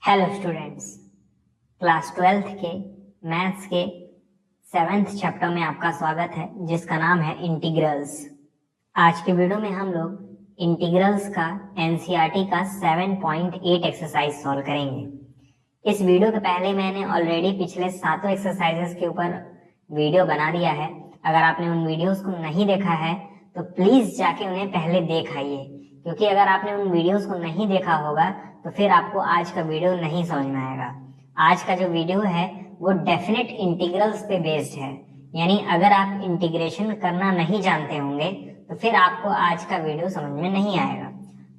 Hello students, class 12th के maths के 7th chapter में आपका स्वागत है, जिसका नाम है इंटीग्रल्स। आज के वीडियो में हम लोग इंटीग्रल्स का एनसीईआरटी का 7.8 एक्सरसाइज सॉल्व करेंगे। इस वीडियो के पहले मैंने ऑलरेडी पिछले 7 एक्सरसाइजेस के ऊपर वीडियो बना दिया है। अगर आपने उन वीडियोस को नहीं देखा है तो प्लीज जाके उन्हें पहले देख आइए, क्योंकि अगर आपने उन वीडियोस को नहीं देखा होगा तो फिर आपको आज का वीडियो नहीं समझ में आएगा। आज का जो वीडियो है वो डेफिनेट इंटीग्रल्स पे बेस्ड है, यानी अगर आप इंटीग्रेशन करना नहीं जानते होंगे तो फिर आपको आज का वीडियो समझ में नहीं आएगा।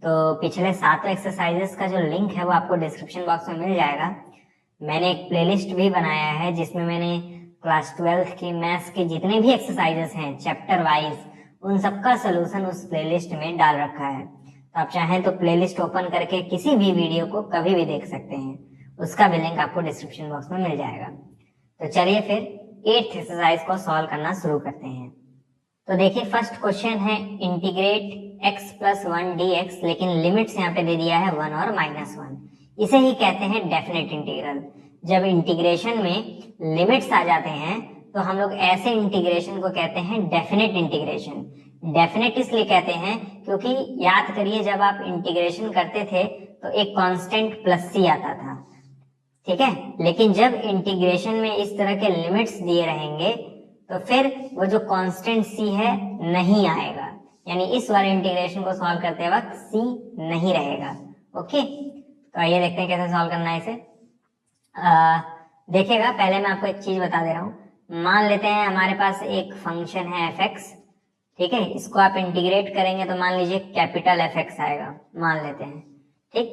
तो पिछले 7 एक्सरसाइजेस का जो लिंक है वो आपको डिस्क्रिप्शन बॉक्स में मिल जाएगा। मैंने एक प्लेलिस्ट भी बनाया है जिसमें मैंने क्लास 12th के मैथ्स के जितने भी एक्सरसाइजेस हैं चैप्टर वाइज, उन सबका सोल्यूशन उस प्लेलिस्ट में डाल रखा है। तो आप चाहें तो प्लेलिस्ट ओपन करके किसी भी वीडियो को कभी भी देख सकते हैं, उसका भी लिंक आपको डिस्क्रिप्शन बॉक्स में मिल जाएगा। तो चलिए फिर 8th एक्सरसाइज को सॉल्व करना शुरू करते हैं। तो देखिए, फर्स्ट क्वेश्चन है इंटीग्रेट x + 1 dx, लेकिन लिमिट्स यहाँ पे दे दिया है 1 और -1। इसे ही कहते हैं डेफिनेट इंटीग्रल। जब इंटीग्रेशन में लिमिट्स आ जाते हैं तो हम लोग ऐसे इंटीग्रेशन को कहते हैं डेफिनेट इंटीग्रेशन। डेफिनेट इसलिए कहते हैं क्योंकि याद करिए, जब आप इंटीग्रेशन करते थे तो एक कांस्टेंट +c आता था, ठीक है। लेकिन जब इंटीग्रेशन में इस तरह के लिमिट्स दिए रहेंगे तो फिर वो जो कांस्टेंट c है नहीं आएगा, यानी इस वाले इंटीग्रेशन को सॉल्व करते वक्त c नहीं रहेगा। ओके, तो आइए देखते हैं कैसे सॉल्व करना है इसे। देखिएगा, पहले मैं आपको एक चीज बता दे रहा हूँ। मान लेते हैं हमारे पास एक फंक्शन है f(x), ठीक है। इसको आप इंटीग्रेट करेंगे तो मान लीजिए कैपिटल f(x) आएगा, मान लेते हैं, ठीक।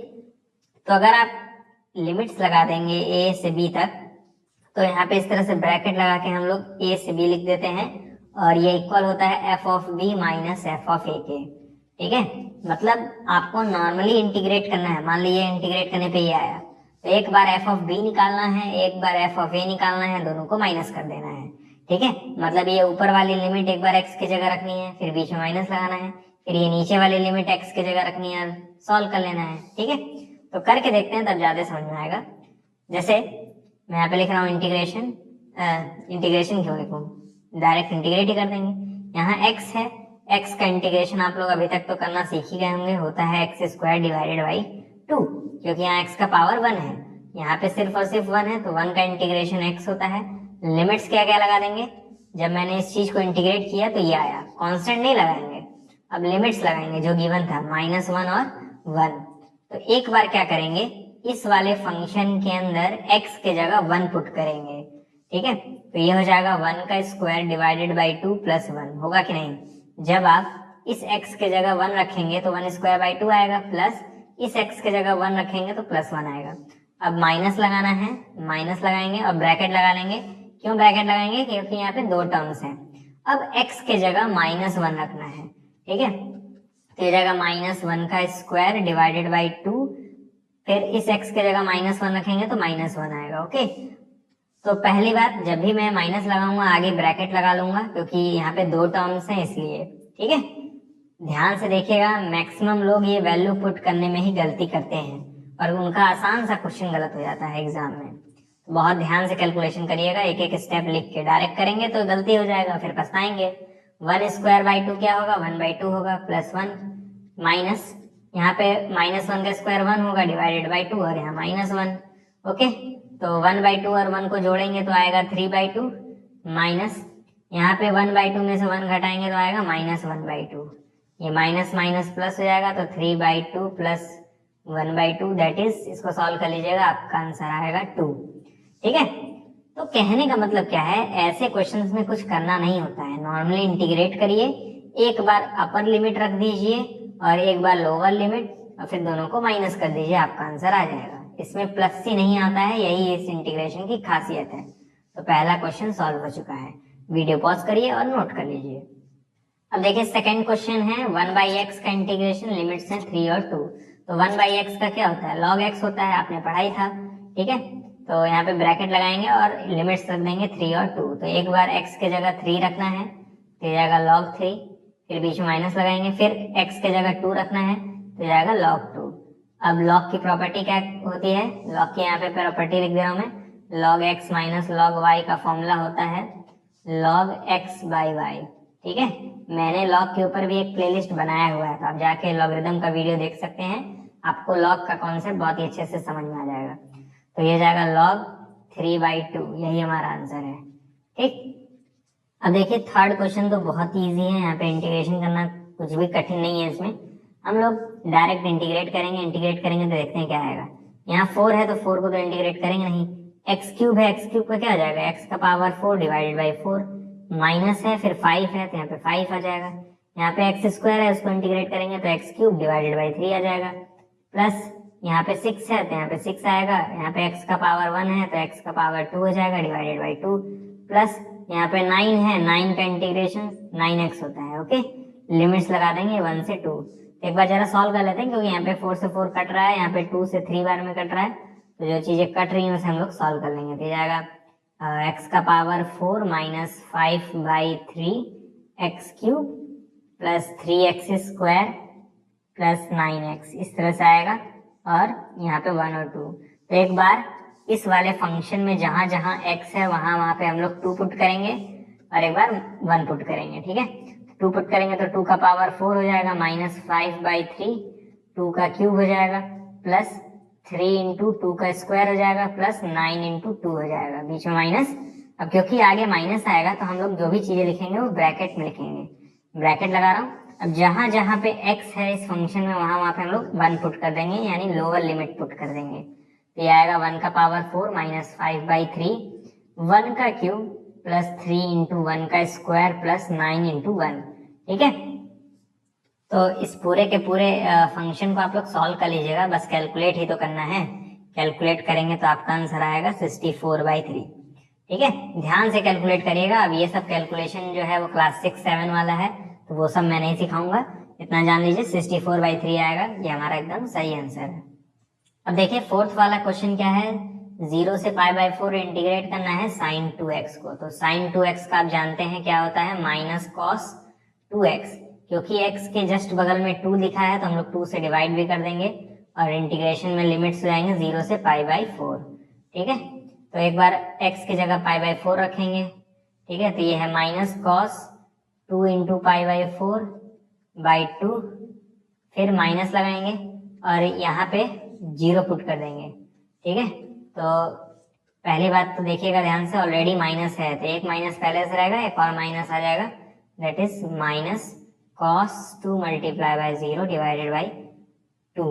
तो अगर आप लिमिट्स लगा देंगे a से b तक, तो यहाँ पे इस तरह से ब्रैकेट लगा के हम लोग a से b लिख देते हैं, और ये इक्वल होता है f(b) - f(a) के, ठीक है। मतलब आपको नॉर्मली इंटीग्रेट करना है। मान लीजिए इंटीग्रेट करने पे ये आया, तो एक बार f(b) निकालना है, एक बार f(a) निकालना है, दोनों को माइनस कर देना है, ठीक है। मतलब ये ऊपर वाली लिमिट एक बार x की जगह रखनी है, फिर बीच में माइनस लगाना है, फिर ये नीचे वाली लिमिट x की जगह रखनी है, सॉल्व कर लेना है, ठीक है। तो करके देखते हैं, तब ज्यादा समझ में आएगा। जैसे मैं यहाँ पे लिख रहा हूँ इंटीग्रेशन क्यों लिखूं, डायरेक्ट इंटीग्रेट ही कर देंगे। यहाँ x है, x का इंटीग्रेशन आप लोग अभी तक तो करना सीख ही गए होंगे, होता है x² / 2, क्योंकि यहाँ x का पावर 1 है, यहाँ पे सिर्फ और सिर्फ 1 है, तो 1 का इंटीग्रेशन x होता है। लिमिट्स क्या क्या लगा देंगे, जब मैंने इस चीज को इंटीग्रेट किया तो ये आया, कांस्टेंट नहीं लगाएंगे, अब लिमिट्स लगाएंगे जो गिवन था -1 और 1। तो एक बार क्या करेंगे, इस वाले फंक्शन के अंदर x के जगह 1 पुट करेंगे, ठीक है। तो ये हो जाएगा 1 का स्क्वायर / 2 + 1, होगा कि नहीं। जब आप इस x के जगह 1 रखेंगे तो 1² / 2 आएगा, प्लस इस x के जगह 1 रखेंगे तो +1 आएगा। अब माइनस लगाना है, माइनस लगाएंगे और ब्रैकेट लगा लेंगे। क्यों ब्रैकेट लगाएंगे, क्योंकि यहाँ पे 2 टर्म्स हैं। अब x के जगह -1 रखना है, ठीक है। तो ये जाएगा -1 का स्क्वायर / 2, फिर इस x के जगह -1 रखेंगे तो -1 आएगा। ओके, तो पहली बात, जब भी मैं माइनस लगाऊंगा आगे ब्रैकेट लगा लूंगा, क्योंकि यहाँ पे 2 टर्म्स हैं इसलिए, ठीक है। ध्यान से देखिएगा, मैक्सिमम लोग ये वैल्यू पुट करने में ही गलती करते हैं और उनका आसान सा क्वेश्चन गलत हो जाता है एग्जाम में। तो बहुत ध्यान से कैलकुलेशन करिएगा, एक एक स्टेप लिख के, डायरेक्ट करेंगे तो गलती हो जाएगा, फिर पछताएंगे। 1² / 2 क्या होगा, 1/2 होगा, +1 माइनस, यहाँ पे -1 का स्क्वायर 1 होगा / 2, और यहाँ -1। ओके, तो 1/2 और 1 को जोड़ेंगे तो आएगा 3/2, माइनस यहाँ पे 1/2 में से 1 घटाएंगे तो आएगा -1/2। ये माइनस माइनस प्लस हो जाएगा, तो 3/2 + 1/2, दैट इज, इसको सॉल्व कर लीजिएगा, आपका आंसर आएगा 2, ठीक है। तो कहने का मतलब क्या है, ऐसे क्वेश्चंस में कुछ करना नहीं होता है, नॉर्मली इंटीग्रेट करिए, एक बार अपर लिमिट रख दीजिए और एक बार लोअर लिमिट, और फिर दोनों को माइनस कर दीजिए, आपका आंसर आ जाएगा। इसमें प्लस सी नहीं आता है, यही इस इंटीग्रेशन की खासियत है। तो पहला क्वेश्चन सॉल्व हो चुका है, वीडियो पॉज करिए और नोट कर लीजिए। अब देखिए सेकंड क्वेश्चन है, 1/x का इंटीग्रेशन, लिमिट्स हैं 3 और 2। तो 1/x का क्या होता है, log x होता है, आपने पढ़ाई था, ठीक है। तो यहाँ पे ब्रैकेट लगाएंगे और लिमिट्स रख देंगे 3 और 2। तो एक बार x के जगह 3 रखना है, तो जाएगा log 3, फिर बीच में माइनस लगाएंगे, फिर x के जगह 2 रखना है तो जाएगा log 2। अब log की प्रॉपर्टी क्या होती है, log की यहाँ पे प्रॉपर्टी लिख दे रहा हूँ मैं, log x minus log y का फॉर्मूला होता है log x बाई y। ठीक है, मैंने log के ऊपर भी एक प्लेलिस्ट बनाया हुआ है, तो आप जाके लॉगरिदम का वीडियो देख सकते हैं, आपको log का कॉन्सेप्ट बहुत ही अच्छे से समझ में आ जाएगा। तो ये जाएगा log 3/2, यही हमारा आंसर है। ठीक, अब देखिए थर्ड क्वेश्चन तो बहुत इजी है, यहाँ पे इंटीग्रेशन करना कुछ भी कठिन नहीं है, इसमें हम लोग डायरेक्ट इंटीग्रेट करेंगे तो देखते हैं क्या आएगा। यहाँ 4 है तो 4 को तो इंटीग्रेट करेंगे नहीं, x क्यूब है, x क्यूब का क्या आ जाएगा, x का पावर 4 डिवाइडेड बाई 4, माइनस है फिर 5 है तो यहाँ पे 5 आ जाएगा, यहाँ पे x स्क्वायर है उसको इंटीग्रेट करेंगे तो x क्यूब डिवाइडेड बाई 3 आ जाएगा, प्लस यहाँ पे 6 है तो यहाँ पे 6 आएगा, यहाँ पे x का पावर 1 है तो x का पावर 2 हो जाएगा डिवाइडेड बाई 2, प्लस यहाँ पे 9 है, 9 का इंटीग्रेशन 9x होता है। ओके, लिमिट्स लगा देंगे 1 से 2। एक बार जरा सॉल्व कर लेते हैं, क्योंकि यहाँ पे 4 से 4 कट रहा है, यहाँ पे 2 से 3 बार में कट रहा है, तो जो चीजें कट रही हैं उसे हम लोग सॉल्व कर लेंगे। तो जाएगा x का power 4 minus 5/3 x cube plus 3x square plus 9x, इस तरह से आएगा, और यहाँ पे 1 और 2। तो एक बार इस वाले फंक्शन में जहां जहां x है वहां पे हम लोग 2 पुट करेंगे, और एक बार 1 पुट करेंगे। ठीक है, 2 पुट करेंगे तो 2 का पावर 4 हो जाएगा, माइनस 5/3, 2 का क्यूब हो जाएगा, प्लस 3 इंटू 2 का स्क्वायर हो जाएगा, प्लस 9 इंटू 2 हो जाएगा, बीच में माइनस। अब क्योंकि आगे माइनस आएगा तो हम लोग जो भी चीजें लिखेंगे वो ब्रैकेट में लिखेंगे, ब्रैकेट लगा रहा हूँ। अब जहां जहां पे x है इस फंक्शन में वहां पे हम लोग 1 पुट कर देंगे, यानी लोअर लिमिट पुट कर देंगे। तो ये आएगा 1 का पावर 4 माइनस 5/3, 1 का क्यूब प्लस 3 इंटू 1 का स्क्वायर प्लस 9 इंटू 1। ठीक है, तो इस पूरे के पूरे फंक्शन को आप लोग सॉल्व कर लीजिएगा, बस कैलकुलेट ही तो करना है। कैलकुलेट करेंगे तो आपका आंसर आएगा 64/3। ठीक है, ध्यान से कैलकुलेट करिएगा। अब ये सब कैलकुलेशन जो है वो क्लास 6-7 वाला है, तो वो सब मैं नहीं सिखाऊंगा, इतना जान लीजिए 64/3 आएगा, ये हमारा एकदम सही आंसर है। अब देखिए फोर्थ वाला क्वेश्चन क्या है, 0 से π/4 इंटीग्रेट करना है sin 2x को। तो sin 2x का आप जानते हैं क्या होता है, माइनस cos 2x, क्योंकि x के जस्ट बगल में 2 लिखा है तो हम लोग 2 से डिवाइड भी कर देंगे, और इंटीग्रेशन में लिमिट्स हो जाएंगे 0 से π/4। ठीक है, तो एक बार x की जगह π/4 रखेंगे। ठीक है, तो ये है माइनस cos 2 इंटू π/4/2, फिर माइनस लगाएंगे और यहाँ पे 0 पुट कर देंगे। ठीक है, तो पहली बात तो देखिएगा ध्यान से, ऑलरेडी माइनस है तो एक माइनस पहले से रहेगा, एक और माइनस आ जाएगा, that is minus cos 2 multiply by 0 divided by 2।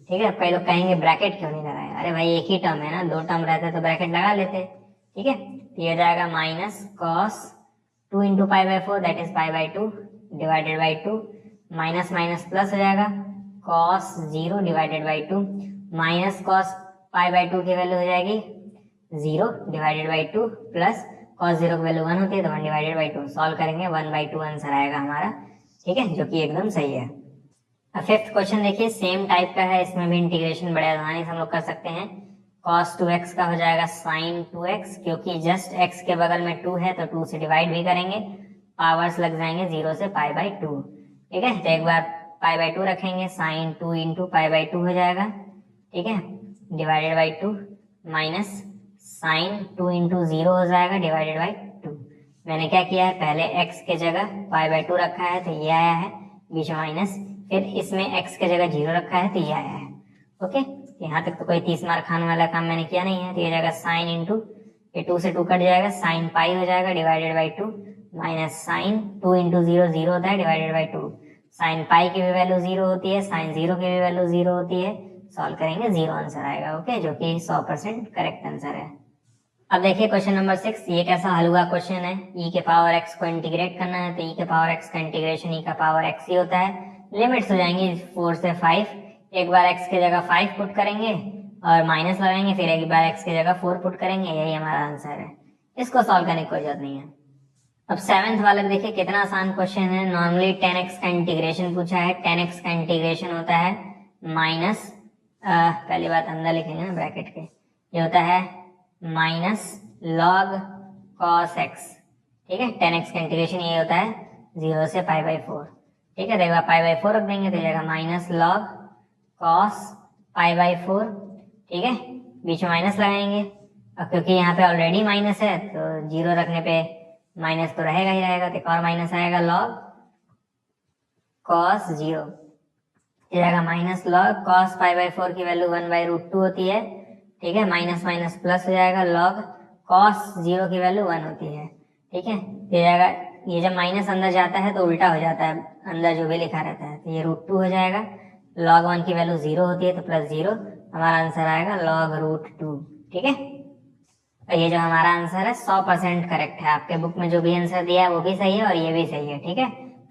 ठीक है, कई लोग कहेंगे ब्रैकेट क्यों नहीं लगाया, अरे भाई एक ही टर्म है ना, 2 टर्म रहते तो ब्रैकेट लगा लेते। ठीक है, तो ये जाएगा minus cos 2 into π/4 that is π/2 divided by 2, minus minus plus हो जाएगा cos 0 divided by 2, minus cos π/2 की वैल्यू हो जाएगी 0 डिवाइडेड बाई 2, प्लस cos 0 की वैल्यू 1 होती है तो 1 डिवाइडेड बाई 2, सॉल्व करेंगे 1/2 आंसर आएगा हमारा। ठीक है, जो कि एकदम सही है। अब फिफ्थ क्वेश्चन देखिए, सेम टाइप का है, इसमें भी इंटीग्रेशन बड़े आसानी से हम लोग कर सकते हैं। cos 2x का हो जाएगा sin 2x, क्योंकि जस्ट x के बगल में 2 है तो 2 से डिवाइड भी करेंगे, पावर्स लग जाएंगे 0 से π/2। ठीक है, तो एक बार π/2 रखेंगे, sin 2 इंटू π/2 हो जाएगा। ठीक है, divided by 2, minus sin 2 into 0 हो जाएगा डिवाइडेड बाई 2। मैंने क्या किया है, पहले x के जगह π/2 रखा है तो ये आया है, बीच में माइनस, फिर इसमें x के जगह 0 रखा है तो ये आया है। ओके, यहाँ तक तो कोई 30 मार्क खाने वाला काम मैंने किया नहीं है। तो ये जाएगा साइन इंटू, ये 2 से 2 कट जाएगा, साइन पाई हो जाएगा divided by 2, minus sine 2 into 0 0 होता है डिवाइडेड बाई 2। साइन पाई की भी वैल्यू 0 होती है, साइन 0 की भी वैल्यू 0 होती है, सॉल्व करेंगे 0 आंसर आएगा। ओके, जो कि 100% करेक्ट आंसर है। अब देखिए क्वेश्चन नंबर 6, ये कैसा हल हुआ क्वेश्चन है, e के पावर x को इंटीग्रेट करना है, तो e के पावर x का इंटीग्रेशन e का पावर x ही होता है। लिमिट्स हो जाएंगी 4 से 5, एक बार x की जगह 5 पुट करेंगे और माइनस लगाएंगे, फिर एक बार x की जगह 4 पुट करेंगे, यही हमारा आंसर है। इसको सॉल्व करने की कोई जरूरत नहीं है। अब 7th वाला देखिए कितना आसान क्वेश्चन है। नॉर्मली 10x का इंटीग्रेशन पूछा है, 10x का इंटीग्रेशन होता है माइनस, पहली बात अंदर लिखेंगे ना ब्रैकेट के, ये होता है माइनस log cos x। ठीक है, 10x का इंटीग्रेशन ये होता है 0 से π/4। ठीक है, तो एक बार π/4 रख देंगे तो जाएगा माइनस log cos π/4, ठीक है, बीच में माइनस लगाएंगे। और क्योंकि यहाँ पे ऑलरेडी माइनस है तो 0 रखने पे माइनस तो रहेगा ही रहेगा, तो एक और माइनस आएगा log cos 0, ये जाएगा माइनस log cos π/4 की वैल्यू 1/√2 होती है, ठीक है, माइनस माइनस प्लस हो जाएगा, log cos 0 की वैल्यू 1 होती है, ठीक है, ये जाएगा, ये जब माइनस अंदर जाता है तो उल्टा हो जाता है, अंदर जो भी लिखा रहता है, तो ये √2 हो जाएगा, log 1 की वैल्यू 0 होती है तो प्लस 0, हमारा आंसर आएगा log √2, ठीक है। और ये जो हमारा आंसर है 100% करेक्ट है, आपके बुक में जो भी आंसर दिया है वो भी सही है और ये भी सही है, ठीक है।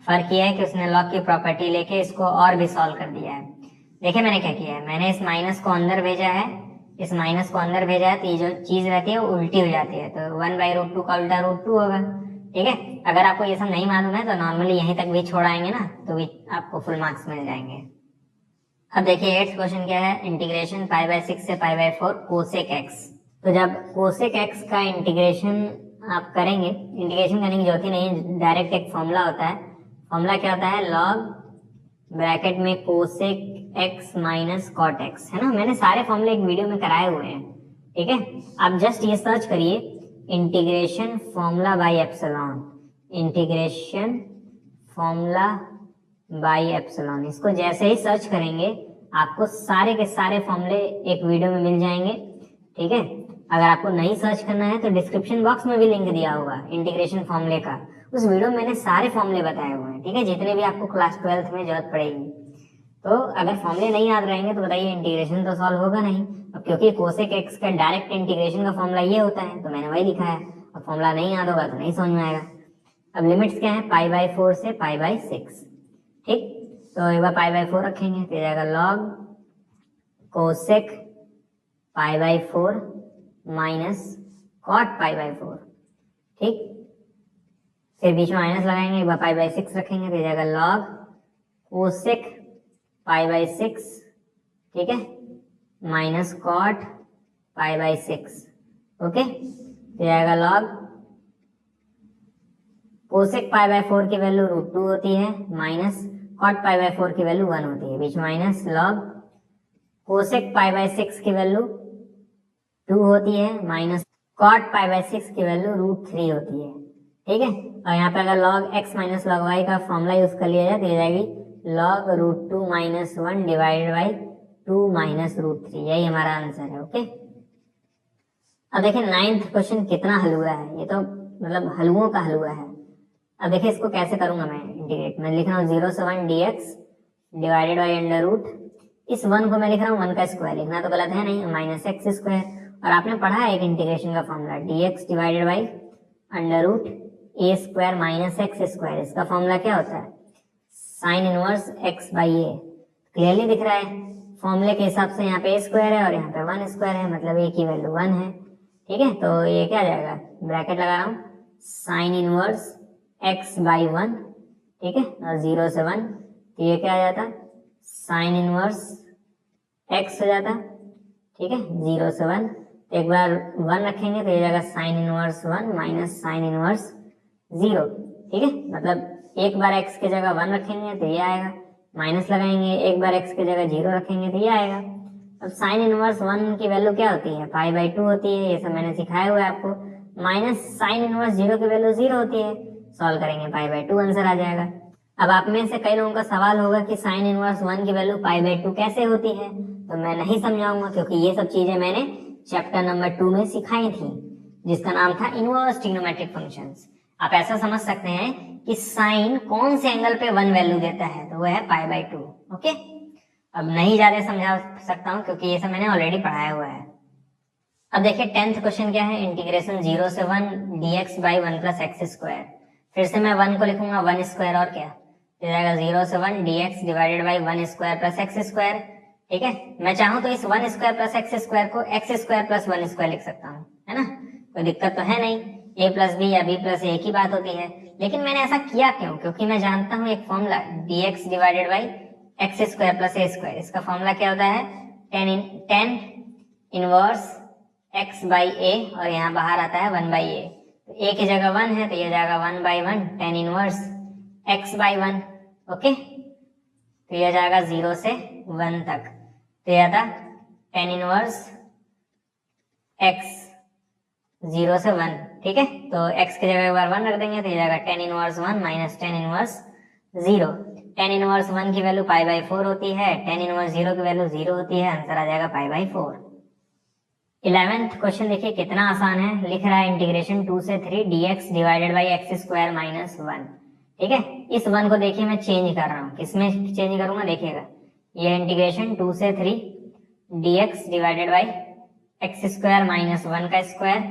फर्क ये है कि उसने log की प्रॉपर्टी लेके इसको और भी सॉल्व कर दिया है। देखिए मैंने क्या किया है, मैंने इस माइनस को अंदर भेजा है, इस माइनस को अंदर भेजा है, तो ये जो चीज रहती है वो उल्टी हो जाती है, तो 1/√2 का उल्टा √2 होगा, ठीक है। अगर आपको ये सब नहीं मालूम है तो नॉर्मली यहीं तक भी छोड़ाएंगे ना तो भी आपको फुल मार्क्स मिल जाएंगे। अब देखिए 8th क्वेश्चन क्या है, इंटीग्रेशन π/6 से π/4 कोसेक x। तो जब कोसेक x का इंटीग्रेशन आप करेंगे, इंटीग्रेशन करने की जरूरत ही नहीं है, डायरेक्ट एक फॉर्मूला होता है, फॉर्मूला क्या होता है, log ब्रैकेट में cosec x minus cot x, है ना, मैंने सारे फॉर्मूले एक वीडियो में कराए हुए हैं, ठीक है। आप जस्ट ये सर्च करिए integration formula by epsilon, integration formula by epsilon, इसको जैसे ही सर्च करेंगे आपको सारे के सारे फॉर्मूले एक वीडियो में मिल जाएंगे, ठीक है। अगर आपको नहीं सर्च करना है तो डिस्क्रिप्शन बॉक्स में भी लिंक दिया होगा इंटीग्रेशन फॉर्मूले का, उस वीडियो में मैंने सारे फॉर्मूले बताए हुए हैं, ठीक है, जितने भी आपको क्लास 12th में जरूरत पड़ेगी। तो अगर फॉर्मूले नहीं याद रहेंगे तो बताइए इंटीग्रेशन तो सॉल्व होगा नहीं। अब क्योंकि कोसेक एक्स का डायरेक्ट इंटीग्रेशन का फॉर्मूला ये होता है तो मैंने वही लिखा है, अब फॉर्मूला नहीं याद होगा तो नहीं समझ में आएगा। अब लिमिट्स क्या है, π/4 से π/6, ठीक, तो एक बार π/4 रखेंगे तो जाएगा log कोसेक π/4 माइनस कॉट π/4, ठीक, फिर बीच में माइनस लगाएंगे, एक बार π/6 रखेंगे तो जाएगा log कोसेक π/6, ठीक है, माइनस कॉट π/6, ओके, तो जाएगा log कोसेक π/4 की वैल्यू √2 होती है, माइनस कॉट π/4 की वैल्यू 1 होती है, बीच में माइनस log कोसेक π/6 की वैल्यू 2 होती है, माइनस कॉट π/6 की वैल्यू √3 होती है, ठीक है। और यहाँ पे अगर log x minus log y का फॉर्मूला यूज कर लिया जाए तो ये जाएगी log √2 - 1 डिवाइडेड बाई 2 माइनस √3, यही हमारा आंसर है, ओके। अब देखिए 9th क्वेश्चन कितना हलवा है, ये तो मतलब हलवों का हलवा है। अब देखिए इसको कैसे करूंगा मैं इंटीग्रेट, मैं लिख रहा हूँ 0 से 1 dx divided by under root, इस 1 को मैं लिख रहा हूँ 1 का स्क्वायर, लिखना तो गलत है नहीं, माइनस एक्स स्क्वायर, और आपने पढ़ा है एक इंटीग्रेशन का formula dx divided by under root A square minus x square, इसका फॉर्मूला क्या होता है, sine inverse x by A, clearly दिख रहा है फॉर्मूले के हिसाब से, यहाँ पे ए स्क्वायर है और यहाँ पे 1 स्क्वायर है, मतलब ए की वैल्यू 1 है, ठीक है। तो ये क्या जाएगा, ब्रैकेट लगा रहा हूँ, साइन इनवर्स x बाई 1, ठीक है, और 0 से 1, तो ये क्या आ जाता, साइन इनवर्स x हो जाता, ठीक है, 0 से 1, तो एक बार 1 रखेंगे तो ये जाएगा sine inverse 1 minus sine inverse 0, ठीक है, मतलब एक बार x की जगह 1 रखेंगे तो ये आएगा, माइनस लगाएंगे, एक बार x की जगह 0 रखेंगे तो ये आएगा। अब साइन इनवर्स 1 की वैल्यू क्या होती है, π/2 होती है, ये सब मैंने सिखाया हुआ है आपको, माइनस साइन इनवर्स 0 की वैल्यू 0 होती है, सॉल्व करेंगे π/2 आंसर आ जाएगा। अब आप में से कई लोगों का सवाल होगा कि साइन इनवर्स 1 की वैल्यू π/2 कैसे होती है, तो मैं नहीं समझाऊंगा क्योंकि ये सब चीजें मैंने चैप्टर नंबर 2 में सिखाई थी, जिसका नाम था इनवर्स ट्रिग्नोमेट्रिक फंक्शंस। आप ऐसा समझ सकते हैं कि साइन कौन से एंगल पे 1 वैल्यू देता है, तो वो है π/2, ओके। अब नहीं ज्यादा समझा सकता हूँ क्योंकि ये सब मैंने ऑलरेडी पढ़ाया हुआ है। अब देखिए 10th क्वेश्चन क्या है, इंटीग्रेशन 0 से 1 dx by 1 plus x square, फिर से मैं 1 को लिखूंगा 1 स्क्वायर और क्या, तो जाएगा 0 से 1 dx divided by 1 square plus x square, ठीक है। मैं चाहूँ तो इस 1 स्क्वायर प्लस एक्स स्क्वायर को एक्स स्क्वायर प्लस 1 स्क्वायर लिख सकता हूँ, है ना, कोई दिक्कत तो है नहीं, a प्लस बी या b प्लस ए की बात होती है। लेकिन मैंने ऐसा किया क्यों, क्योंकि मैं जानता हूँ एक formula dx divided by x square plus a square, इसका फॉर्मूला क्या होता है, tan इनवर्स x बाई ए, और यहाँ बाहर आता है 1 बाई ए, तो a की जगह 1 है तो ये जाएगा 1 by 1 tan inverse x by 1, okay, तो यह जाएगा 0 से 1 तक। तो यह था tan इनवर्स x 0 से 1, ठीक है। तो x की जगह एक बार 1 रख देंगे तो ये जाएगा tan inverse 1 minus tan inverse 0। tan inverse 1 की वैल्यू π/4 होती है, tan इनवर्स 0 की वैल्यू 0 होती है, आंसर आ जाएगा π/4। 11th क्वेश्चन देखिए कितना आसान है, लिख रहा है इंटीग्रेशन 2 से 3 dx divided by x square minus 1, ठीक है। इस 1 को देखिए मैं चेंज कर रहा हूँ, किसमें चेंज करूंगा देखिएगा, ये इंटीग्रेशन 2 से 3 dx divided by x square minus 1 का स्क्वायर,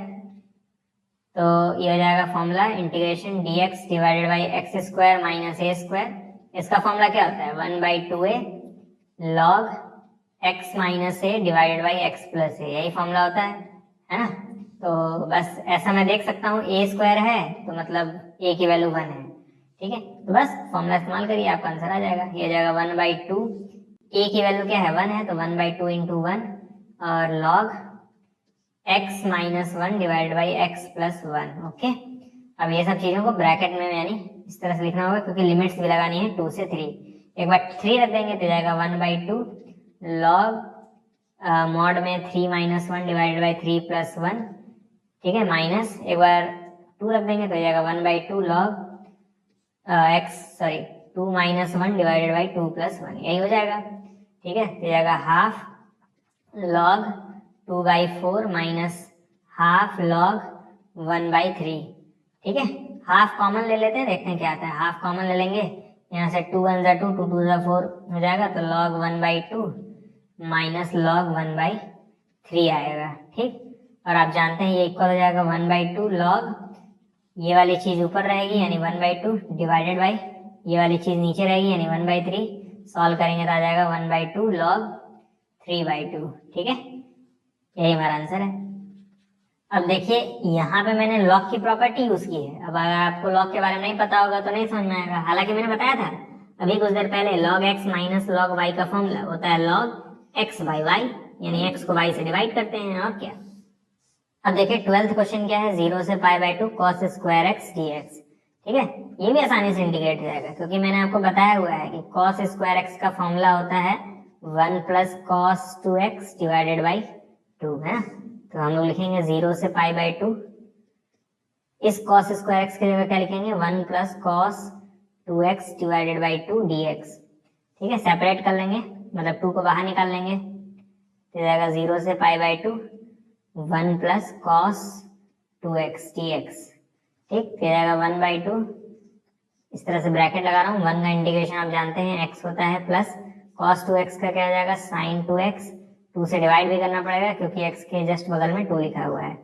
तो ये हो जाएगा formula integration dx divided by x square minus a square. इसका फॉर्मूला क्या होता है, 1/2a log x minus a divided by x plus a, यही फॉर्मूला होता है ना। तो बस ऐसा मैं देख सकता हूँ ए स्क्वायर है तो मतलब ए की वैल्यू 1 है, ठीक है। तो बस फॉर्मूला इस्तेमाल करिए, आपका आंसर आ जाएगा। ये जाएगा 1/2, ए की वैल्यू क्या है 1 है, तो 1/2 इंटू 1 और log x minus 1 divided by x plus 1, okay. अब ये सब चीजों को ब्रैकेट में यानी इस तरह से लिखना होगा क्योंकि लिमिट्स भी लगानी है 2 से 3। एक बार 3 रख देंगे तो जाएगा 1/2 log मॉड में 3 माइनस 1 डिवाइडेड बाई 3 प्लस 1, ठीक है, माइनस एक बार 2 रख देंगे तो जाएगा 1/2 log 2 minus 1 divided by 2 plus 1, यही हो जाएगा, ठीक है। तो जाएगा half log 2/4 minus half log 1/3, ठीक है। हाफ कॉमन ले लेते हैं, देखते हैं क्या आता है। हाफ कॉमन ले लेंगे, यहाँ से 2 1 2 2 2 4 हो जाएगा, तो log 1/2 माइनस log 1/3 आएगा, ठीक। और आप जानते हैं ये इक्वल हो जाएगा 1/2 log, ये वाली चीज ऊपर रहेगी यानी 1/2 डिवाइडेड बाई ये वाली चीज नीचे रहेगी यानी 1/3, सॉल्व करेंगे तो आ जाएगा 1/2 log 3/2, ठीक है। यही हमारा आंसर है। अब देखिए यहाँ पे मैंने लॉग की प्रॉपर्टी यूज की है। अब अगर आपको लॉग के बारे में नहीं पता होगा तो नहीं समझ में आएगा, हालांकि मैंने बताया था अभी कुछ देर पहले log x minus log y का फॉर्मूला होता है log x बाई y, यानी x को y से डिवाइड करते हैं, और क्या। अब देखिए 12th क्वेश्चन क्या है, 0 से π/2 cos स्क्वायर x dx, ठीक है। ये भी आसानी से इंटीग्रेट हो जाएगा क्योंकि मैंने आपको बताया हुआ है कि cos स्क्वायर x का फॉर्मूला होता है 1 plus cos 2x divided by 2, है। तो हम लोग लिखेंगे 0 से π/2, इस cos स्क्वायर x की जगह क्या लिखेंगे 1 plus cos 2x divided by 2 dx, ठीक है। सेपरेट कर लेंगे, मतलब 2 को बाहर निकाल लेंगे तो जाएगा 0 से π/2 1 प्लस cos 2x dx, ठीक। फिर आएगा 1/2, इस तरह से ब्रैकेट लगा रहा हूँ, 1 का इंटीग्रेशन आप जानते हैं x होता है प्लस cos 2x का क्या आ जाएगा sin 2x, 2 से डिवाइड भी करना पड़ेगा क्योंकि x के जस्ट बगल में 2 लिखा हुआ है।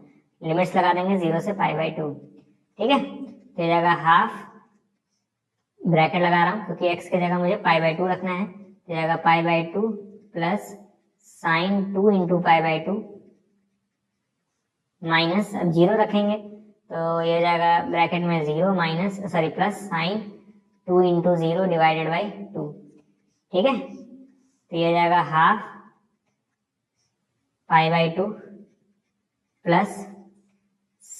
लिमिट्स लगा देंगे 0 से π/2, ठीक है। तो जाएगा हाफ, ब्रैकेट लगा रहा हूँ क्योंकि x की जगह मुझे π/2 रखना है, तो जाएगा π/2 प्लस sin 2 इंटू π/2 माइनस, अब 0 रखेंगे तो ये जाएगा ब्रैकेट में 0 minus plus sin 2 into 0 divided by 2, ठीक है। तो ये जाएगा हाफ π/2 प्लस